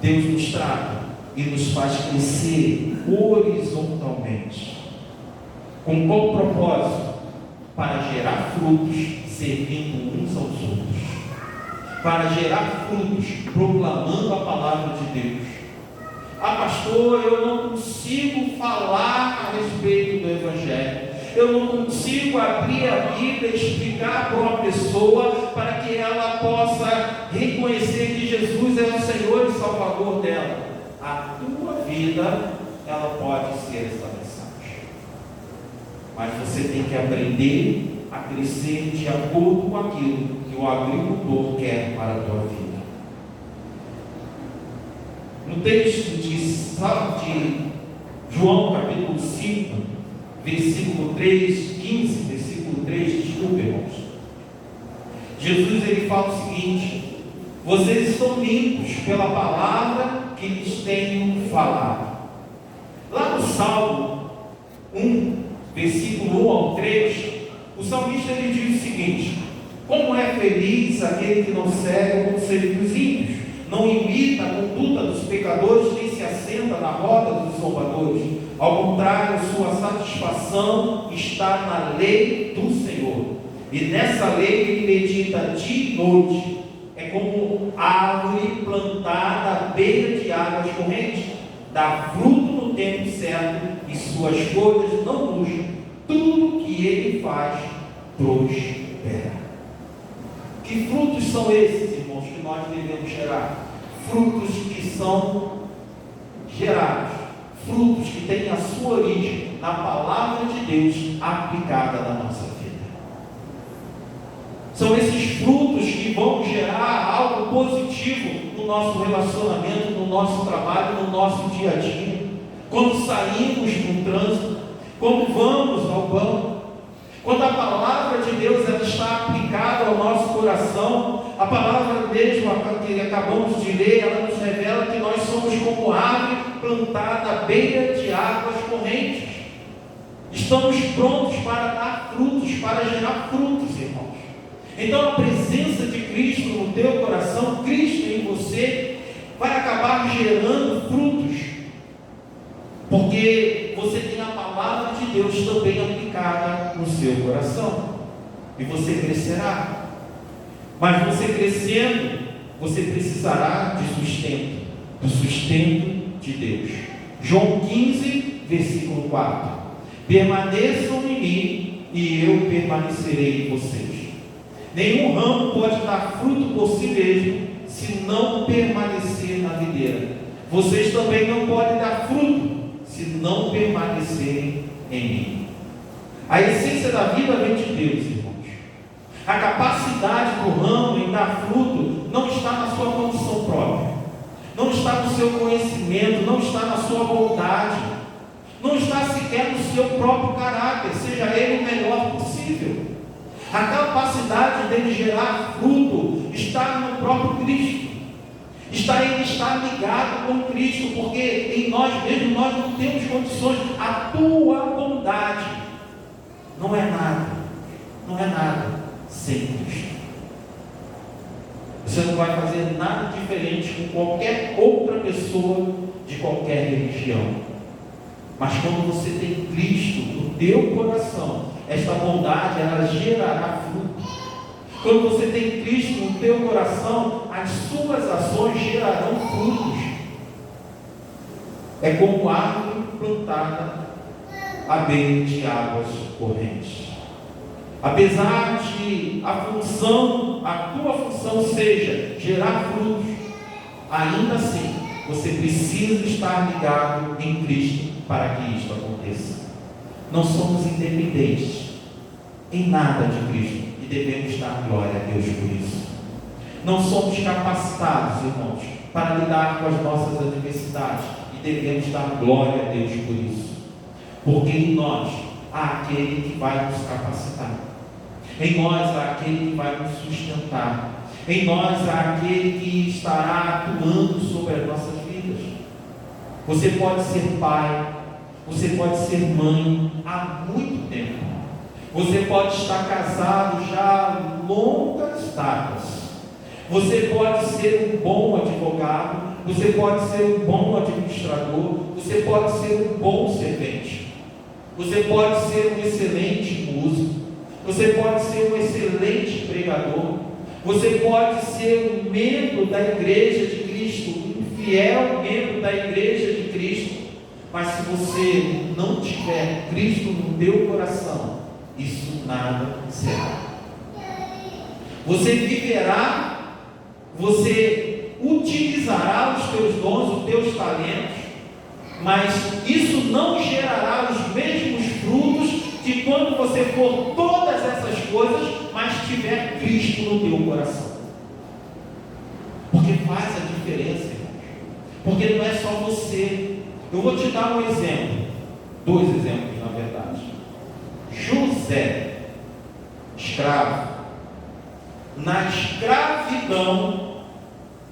Deus nos trata e nos faz crescer horizontalmente. Com qual propósito? Para gerar frutos, servindo uns aos outros. Para gerar frutos, proclamando a palavra de Deus. Ah, pastor, eu não consigo falar a respeito do Evangelho. Eu não consigo abrir a Bíblia e explicar para uma pessoa para que ela possa reconhecer que Jesus é o Senhor e Salvador dela. A tua vida, ela pode ser essa mensagem. Mas você tem que aprender a crescer de acordo com aquilo que o agricultor quer para a tua vida. No texto de João capítulo 5, versículo 3, 15, versículo 3, desculpe, irmãos. Jesus ele fala o seguinte: vocês estão limpos pela palavra que lhes tenho falado. Lá no Salmo 1, versículo 1 ao 3, o salmista ele diz o seguinte: como é feliz aquele que não segue o conselho dos ímpios, não imita a conduta dos pecadores, nem se assenta na roda dos zombadores. Ao contrário, sua satisfação está na lei do Senhor, e nessa lei ele medita dia e noite. É como árvore plantada à beira de águas correntes, dá fruto no tempo certo, e suas folhas não murcham. Tudo que ele faz prospera. Que frutos são esses, irmãos, que nós devemos gerar? Frutos que são gerados, frutos que têm a sua origem na palavra de Deus aplicada na nossa vida. São esses frutos que vão gerar algo positivo no nosso relacionamento, no nosso trabalho, no nosso dia a dia. Quando saímos no trânsito, quando vamos ao banco, quando a palavra de Deus ela está aplicada ao nosso coração, a palavra mesmo que acabamos de ler, ela nos revela que nós somos como árvore plantada à beira de águas correntes. Estamos prontos para dar frutos, para gerar frutos, irmãos. Então a presença de Cristo no teu coração, Cristo em você, vai acabar gerando frutos, porque você tem a palavra de Deus também aplicada no seu coração, e você crescerá. Mas você crescendo, você precisará de sustento, do sustento de Deus. João 15, versículo 4: permaneçam em mim e eu permanecerei em vocês. Nenhum ramo pode dar fruto por si mesmo se não permanecer na videira. Vocês também não podem dar fruto se não permanecerem em mim. A essência da vida vem de Deus, irmãos. A capacidade do ramo em dar fruto não está na sua condição própria, não está no seu conhecimento, não está na sua bondade, não está sequer no seu próprio caráter, seja ele o melhor possível. A capacidade dele gerar fruto está no próprio Cristo. Ele está ligado com Cristo, porque em nós mesmos nós não temos condições. A tua bondade não é nada sem Cristo. Você não vai fazer nada diferente com qualquer outra pessoa de qualquer religião. Mas quando você tem Cristo no teu coração, esta bondade ela gerará fruto. Quando você tem Cristo no teu coração, as suas ações gerarão frutos. É como árvore plantada à beira de águas correntes. Apesar de a tua função seja gerar frutos, ainda assim você precisa estar ligado em Cristo para que isto aconteça. Não somos independentes em nada de Cristo e devemos dar glória a Deus por isso. Não somos capacitados, irmãos, para lidar com as nossas adversidades e devemos dar glória a Deus por isso, porque em nós há aquele que vai nos capacitar, em nós há aquele que vai nos sustentar, em nós há aquele que estará atuando sobre as nossas vidas. Você pode ser pai, você pode ser mãe há muito tempo, você pode estar casado já há longas datas, você pode ser um bom advogado, você pode ser um bom administrador, você pode ser um bom servente, você pode ser um excelente músico, você pode ser um excelente pregador, você pode ser um membro da igreja de Cristo, um fiel membro da igreja de Cristo, mas se você não tiver Cristo no teu coração, isso nada será. Você viverá, você utilizará os teus dons, os teus talentos, mas isso não gerará os mesmos frutos de quando você for todas essas coisas, mas tiver Cristo no teu coração. Porque faz a diferença, irmãos. Porque não é só você. Eu vou te dar um exemplo, 2 exemplos na verdade. José, escravo, na escravidão,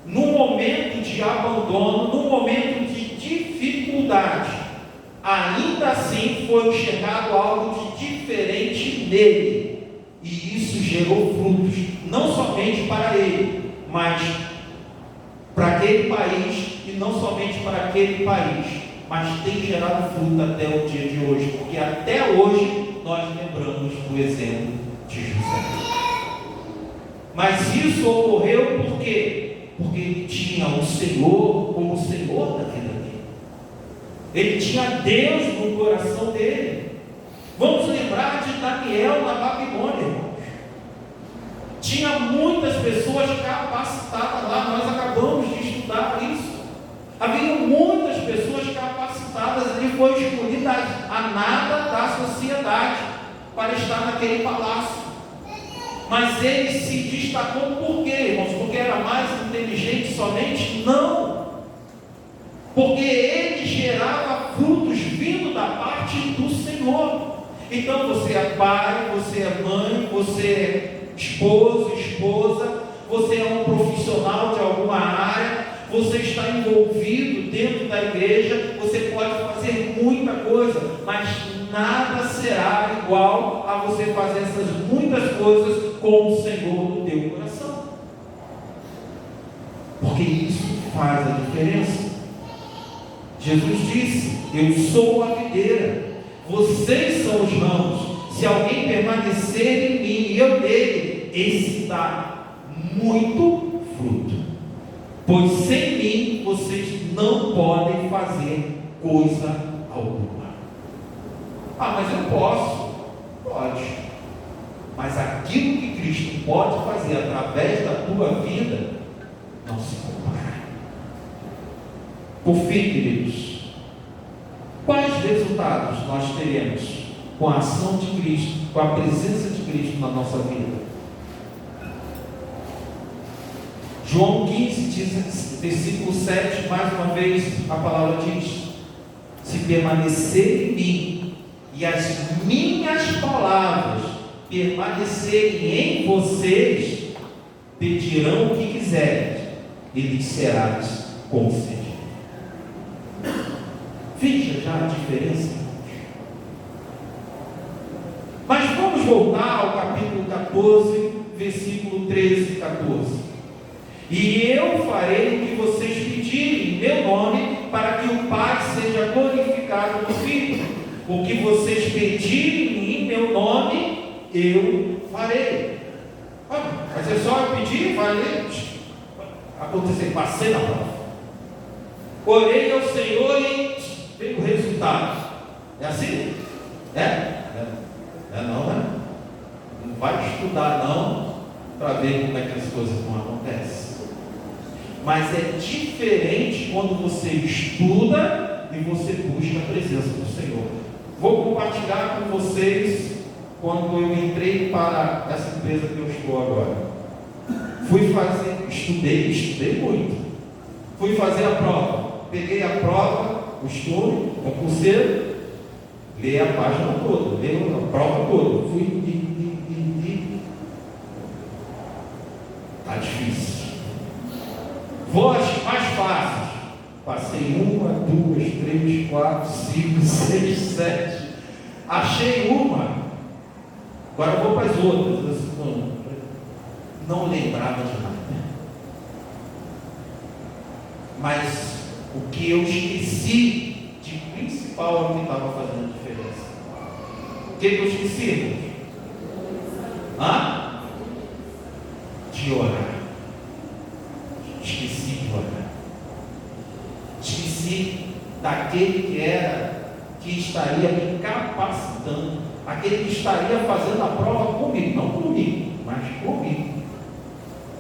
no momento de abandono, no momento de dificuldade, ainda assim foi enxergado algo de diferente nele, e isso gerou frutos, não somente para ele, mas para aquele país, e não somente para aquele país, mas tem gerado fruto até o dia de hoje, porque até hoje nós lembramos do exemplo de José. Mas isso ocorreu por quê? Porque ele tinha o Senhor como Senhor da vida dele. Ele tinha Deus no coração dele. Vamos lembrar de Daniel na Babilônia, irmãos. Tinha muitas pessoas capacitadas lá, nós acabamos de estudar isso. Havia muitas pessoas capacitadas, ele foi escolhido a nada da sociedade para estar naquele palácio. Mas ele se destacou por quê, irmãos? Porque era mais inteligente somente? Não. Porque ele gerava frutos vindo da parte do Senhor. Então você é pai, você é mãe, você é esposo, esposa, você é um profissional de alguma área, você está envolvido dentro da igreja, você pode fazer muita coisa, mas nada será igual a você fazer essas muitas coisas com o Senhor no teu coração. Porque isso faz a diferença. Jesus disse: eu sou a videira, vocês são os ramos. Se alguém permanecer em mim e eu nele, esse dá muito fruto. Pois sem mim vocês não podem fazer coisa alguma. Ah, mas eu posso. Pode. Mas aquilo que Cristo pode fazer através da tua vida não se compara. Por fim, queridos, quais resultados nós teremos com a ação de Cristo, com a presença de Cristo na nossa vida? João 15, versículo 7, mais uma vez a palavra diz: se permanecer em mim e as minhas palavras permanecerem em vocês, pedirão o que quiserem e lhes será concedido. Veja já a diferença. Mas vamos voltar ao capítulo 14, versículo 13 e 14. E eu farei o que vocês pedirem em meu nome, para que o Pai seja glorificado no Filho. O que vocês pedirem em meu nome, eu farei. Mas é só eu pedir, vai acontecer, passei na prova. Orei ao Senhor e veio o resultado. É assim? Não, né? Não vai estudar não, para ver como é que as coisas não acontecem. Mas é diferente quando você estuda e você busca a presença do Senhor. Vou compartilhar com vocês quando eu entrei para essa empresa que eu estou agora. Fui fazer, estudei muito. Fui fazer a prova. Peguei a prova, o estudo, o concurseiro, li a página toda, li a prova toda. Está difícil. Vou às mais fáceis. Passei 1, 2, 3, 4, 5, 6, 7. Achei uma. Agora vou para as outras. Não lembrava de nada. Mas o que eu esqueci de principal é o que estava fazendo diferença. O que eu esqueci? De orar. Esqueci de orar. Esqueci daquele que estaria me capacitando, aquele que estaria fazendo a prova comigo, não comigo, mas comigo.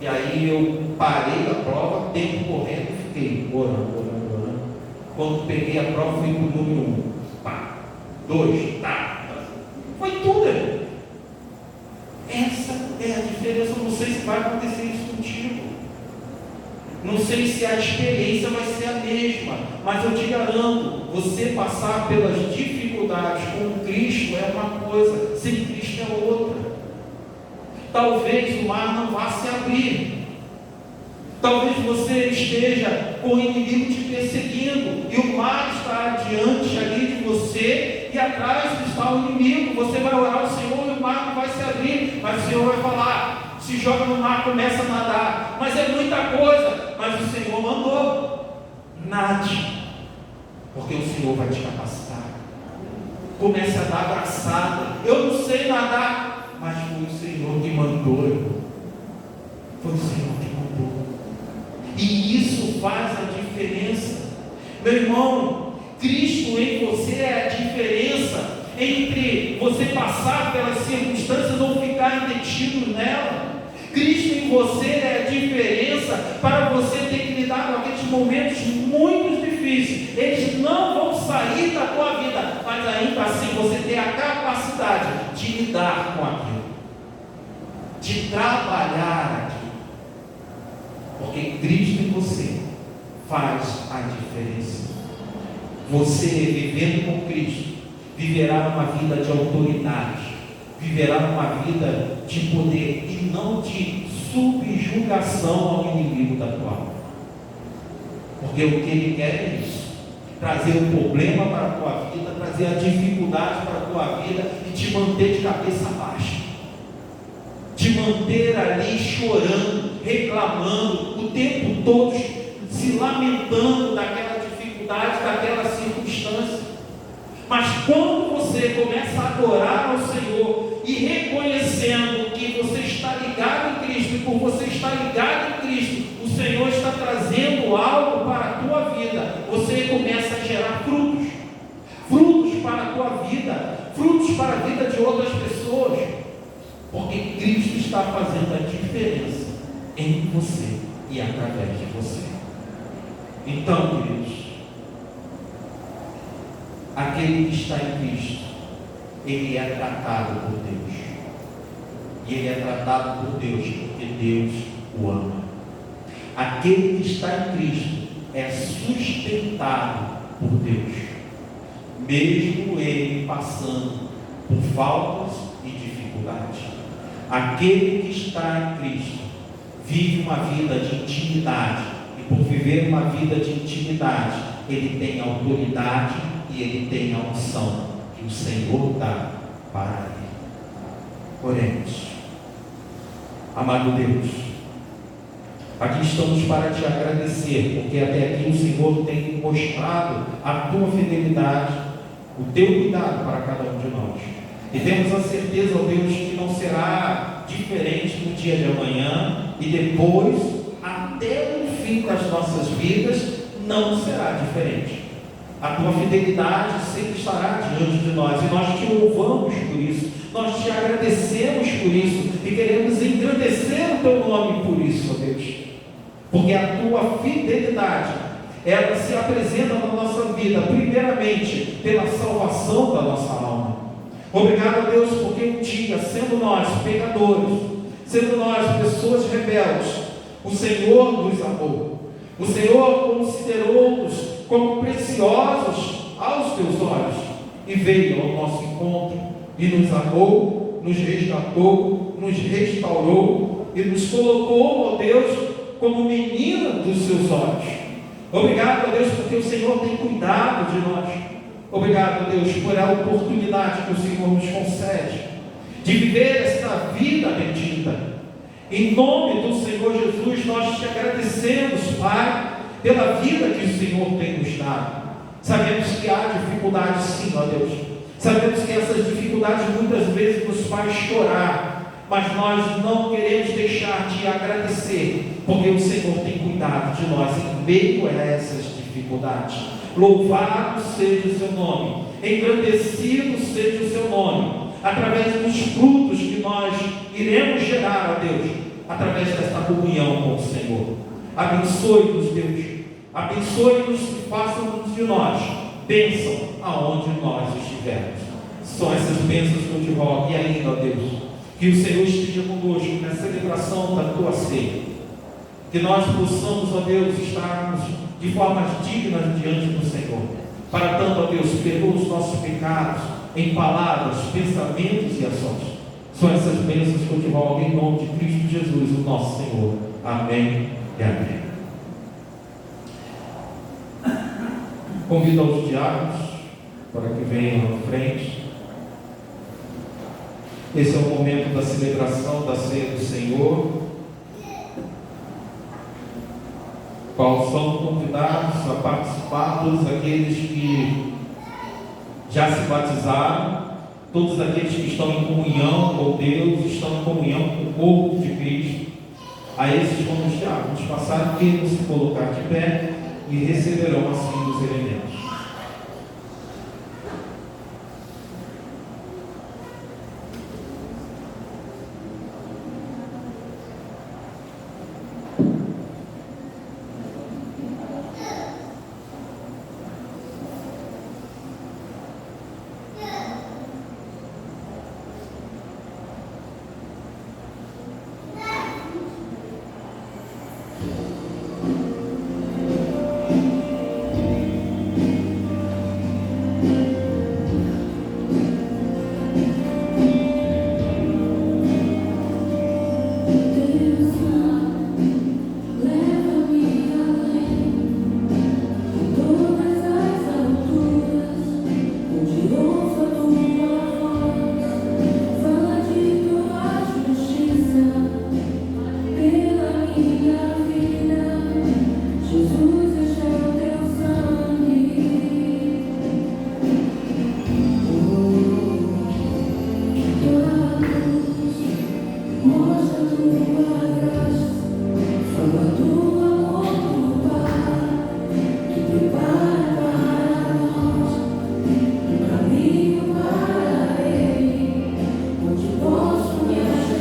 E aí eu parei a prova, tempo correndo, fiquei orando. Quando peguei a prova, fui para o número 1. Pá. 2, tá. Foi tudo. Essa é a diferença. Eu não sei se vai acontecer isso contigo. Não sei se a experiência vai ser a mesma, mas eu te garanto, você passar pelas dificuldades com Cristo é uma coisa, sem Cristo é outra. Talvez o mar não vá se abrir. Talvez você esteja com o inimigo te perseguindo e o mar está diante ali de você e atrás está o inimigo. Você vai orar ao Senhor e o mar não vai se abrir, mas o Senhor vai falar: se joga no mar, começa a nadar. Mas é muita coisa, mas o Senhor mandou. Nade, porque o Senhor vai te capacitar. Comece a dar abraçada. Eu não sei nadar, mas foi o Senhor que mandou. Foi o Senhor que mandou. E isso faz a diferença. Meu irmão, Cristo em você é a diferença entre você passar pelas circunstâncias ou ficar detido nela. Cristo em você é a diferença para você ter que lidar com aqueles momentos muito difíceis. Eles não vão sair da tua vida, mas ainda assim você tem a capacidade de lidar com aquilo, de trabalhar aquilo. Porque Cristo em você faz a diferença. Você, vivendo com Cristo, viverá uma vida de autoridade, viverá uma vida de poder e não de subjugação ao inimigo da tua alma. Porque o que ele quer é isso: trazer um problema para a tua vida, trazer a dificuldade para a tua vida e te manter de cabeça baixa, te manter ali chorando, reclamando, o tempo todo se lamentando daquela dificuldade, daquela circunstância. Mas quando você começa a adorar ao Senhor e reconhecendo que você está ligado em Cristo, e por você estar ligado em Cristo, o Senhor está trazendo algo para a tua vida, você começa a gerar frutos, frutos para a tua vida, frutos para a vida de outras pessoas. porque Cristo está fazendo a diferença em você e através de você. Então, queridos, aquele que está em Cristo, ele é tratado por Deus. E ele é tratado por Deus porque Deus o ama. Aquele que está em Cristo é sustentado por Deus, mesmo ele passando por faltas e dificuldades. Aquele que está em Cristo vive uma vida de intimidade, e por viver uma vida de intimidade, ele tem autoridade e ele tem a unção que o Senhor dá para ele. Oremos. Amado Deus, aqui estamos para te agradecer, porque até aqui o Senhor tem mostrado a tua fidelidade, o teu cuidado para cada um de nós. E temos a certeza, ó Deus, que não será diferente no dia de amanhã e depois, até o fim das nossas vidas, não será diferente. A tua fidelidade sempre estará diante de nós e nós te louvamos por isso, nós te agradecemos por isso e queremos engrandecer o teu nome por isso, ó Deus, porque a tua fidelidade, ela se apresenta na nossa vida, primeiramente pela salvação da nossa alma. Obrigado, Deus, porque um dia, sendo nós pecadores, sendo nós pessoas rebeldes, o Senhor nos amou, o Senhor considerou-nos como preciosos aos teus olhos e veio ao nosso encontro e nos amou, nos resgatou, nos restaurou e nos colocou, ó Deus, como menina dos seus olhos. Obrigado, ó Deus, porque o Senhor tem cuidado de nós. Obrigado, Deus, por a oportunidade que o Senhor nos concede de viver esta vida bendita. Em nome do Senhor Jesus, nós te agradecemos, Pai, pela vida que o Senhor tem nos dado. Sabemos que há dificuldades, sim, ó Deus. Sabemos que essas dificuldades muitas vezes nos faz chorar, mas nós não queremos deixar de agradecer, porque o Senhor tem cuidado de nós em meio a essas dificuldades. Louvado seja o seu nome, engrandecido seja o seu nome, através dos frutos que nós iremos gerar, ó Deus, através desta comunhão com o Senhor. Abençoe-nos, Deus, abençoe-nos e faça-nos de nós bênção aonde nós estivermos. São essas bênçãos que eu te rogo. E ainda, ó Deus, que o Senhor esteja conosco na celebração da tua ceia, que nós possamos, ó Deus, estarmos de formas dignas diante do Senhor. Para tanto, ó Deus, perdoa os nossos pecados em palavras, pensamentos e ações. São essas bênçãos que eu te rogo em nome de Cristo Jesus, o nosso Senhor. Amém e amém. Convido aos diáconos para que venham à frente. Esse é o momento da celebração da ceia do Senhor, qual são convidados a participar todos aqueles que já se batizaram, todos aqueles que estão em comunhão com Deus, estão em comunhão com o corpo de Cristo. A esses vamos os diáconos passar, queiram se colocar de pé e receberão assim os elementos. Onde posso me ajudar.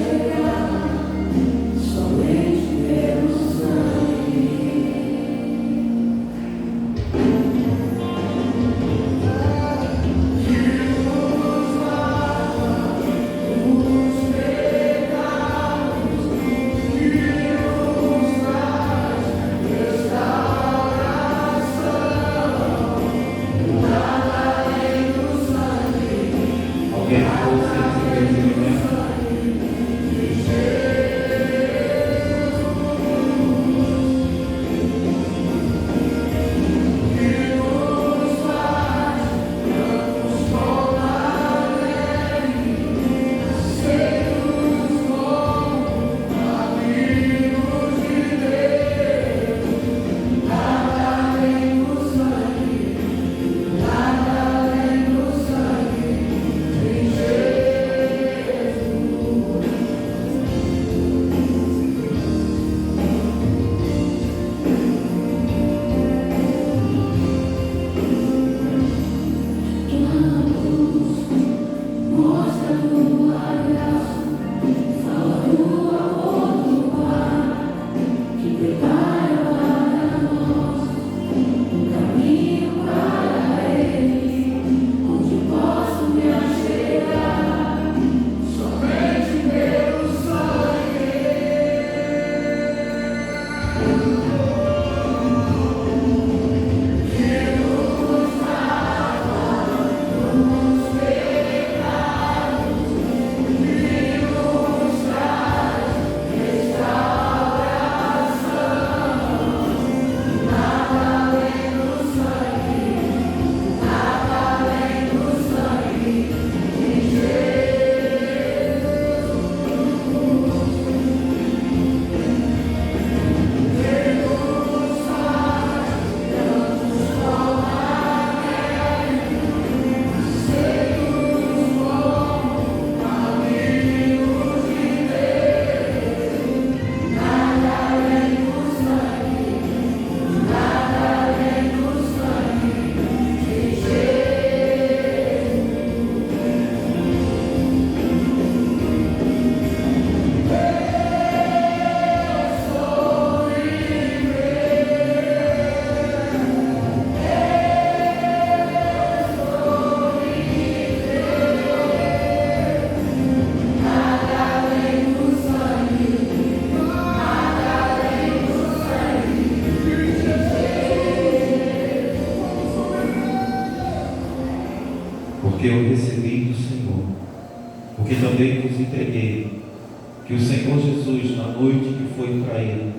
que o Senhor Jesus, na noite que foi traído,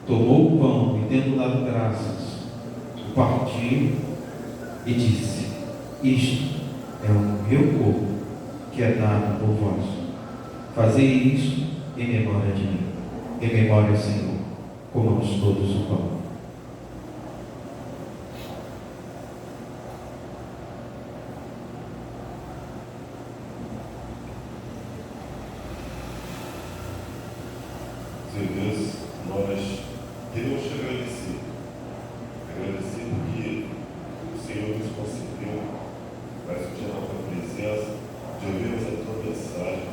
tomou o pão e, tendo dado graças, o partiu e disse: isto é o meu corpo, que é dado por vós. Fazei isto em memória de mim. Em memória, Senhor, comamos todos o pão. Senhor Deus, nós queremos te agradecer. Agradecer porque o Senhor nos concedeu, mais um dia na tua presença, de ouvirmos a tua mensagem,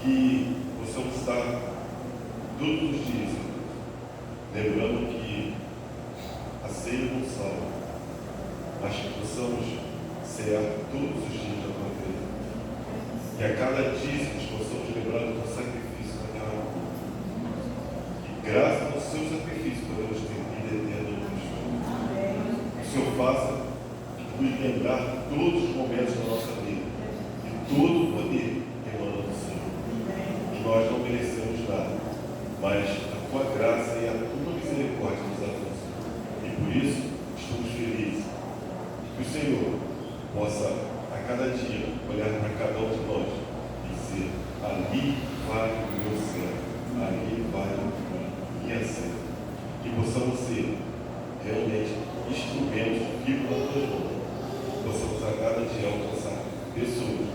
que possamos estar todos os dias, lembrando que a ceia não salva, mas que possamos ser todos os dias da tua presença. Que a cada dia nós possamos lembrar do teu sacrifício naquela cruz. Que graças ao seu sacrifício podemos ter vida eterna no Cristo. Que o Senhor faça nos lembrar todos os momentos da nossa vida e todo o poder emana do Senhor. Que nós não merecemos nada, mas a tua graça e a tua misericórdia nos alcançam. E por isso estamos felizes. Que o Senhor possa a cada dia olhar para cada um de nós e dizer: ali vai o meu céu, ali vai a minha cena. Que possamos ser realmente instrumentos vivos nas tuas mãos. Possamos a cada dia alcançar pessoas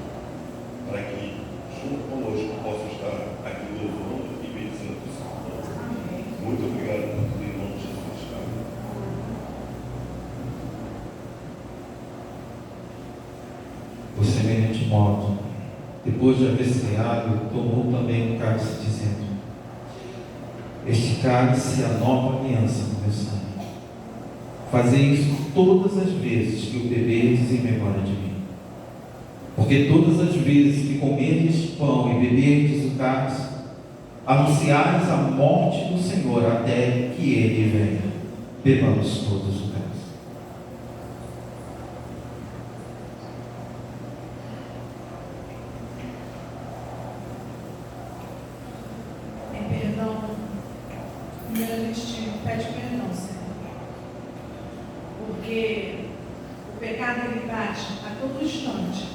para que junto conosco possam estar aqui louvando e bendizendo o Senhor. Muito obrigado por tudo, em nome de Jesus. Amém. Por semelhante modo, depois de haver ceado, tomou também o cálice, dizendo: este cálice é a nova aliança no meu sangue. Fazei isso todas as vezes que o beberdes em memória de mim. Porque todas as vezes que comerdes pão e beberdes o cálice, anunciais a morte do Senhor até que Ele venha. Bebamos todos o cálice. Em perdão, primeiro a gente pede perdão, Senhor. Porque o pecado ele bate a todo instante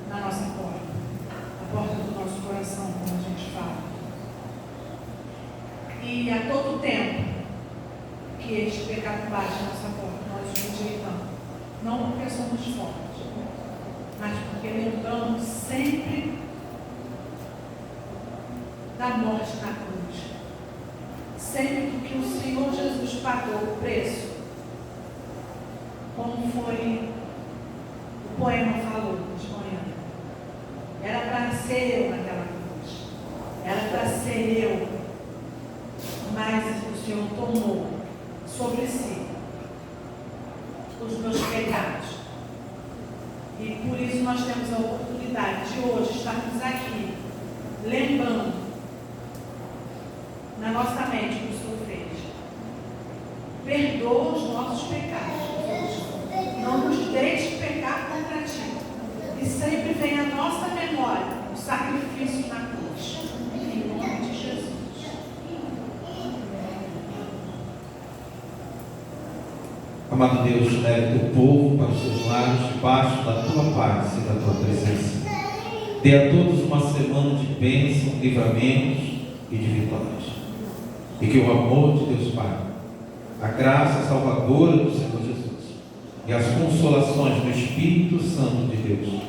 na nossa porta, a porta do nosso coração, como a gente fala. E a todo tempo que este pecado bate na nossa porta, nós o rejeitamos. Não porque somos fortes, mas porque lembramos sempre da morte na cruz. Sempre que o Senhor Jesus pagou o preço, como foi o poema falou de manhã. Era para ser eu naquela cruz. Era para ser eu. Mas o Senhor tomou sobre si os meus pecados. E por isso nós temos a oportunidade de hoje estarmos aqui, lembrando na nossa mente o que o Senhor fez. Perdoa os nossos pecados. Não nos deixe pecar contra ti. E sempre vem à nossa memória o sacrifício na cruz. Em nome de Jesus. Amado Deus, leve o teu povo para os seus lares, debaixo da tua paz e da tua presença. Dê a todos uma semana de bênção, livramentos e de vitórias. E que o amor de Deus Pai, a graça salvadora do Senhor Jesus e as consolações do Espírito Santo de Deus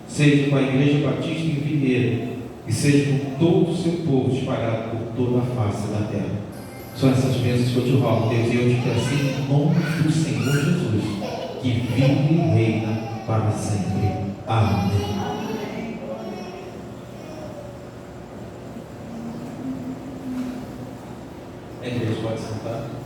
seja com a Igreja Batista em Videira e seja com todo o seu povo espalhado por toda a face da terra. São essas bênçãos que eu te rogo, Deus, e eu te peço em nome do Senhor Jesus, que vive e reina para sempre. Amém. A igreja pode sentar.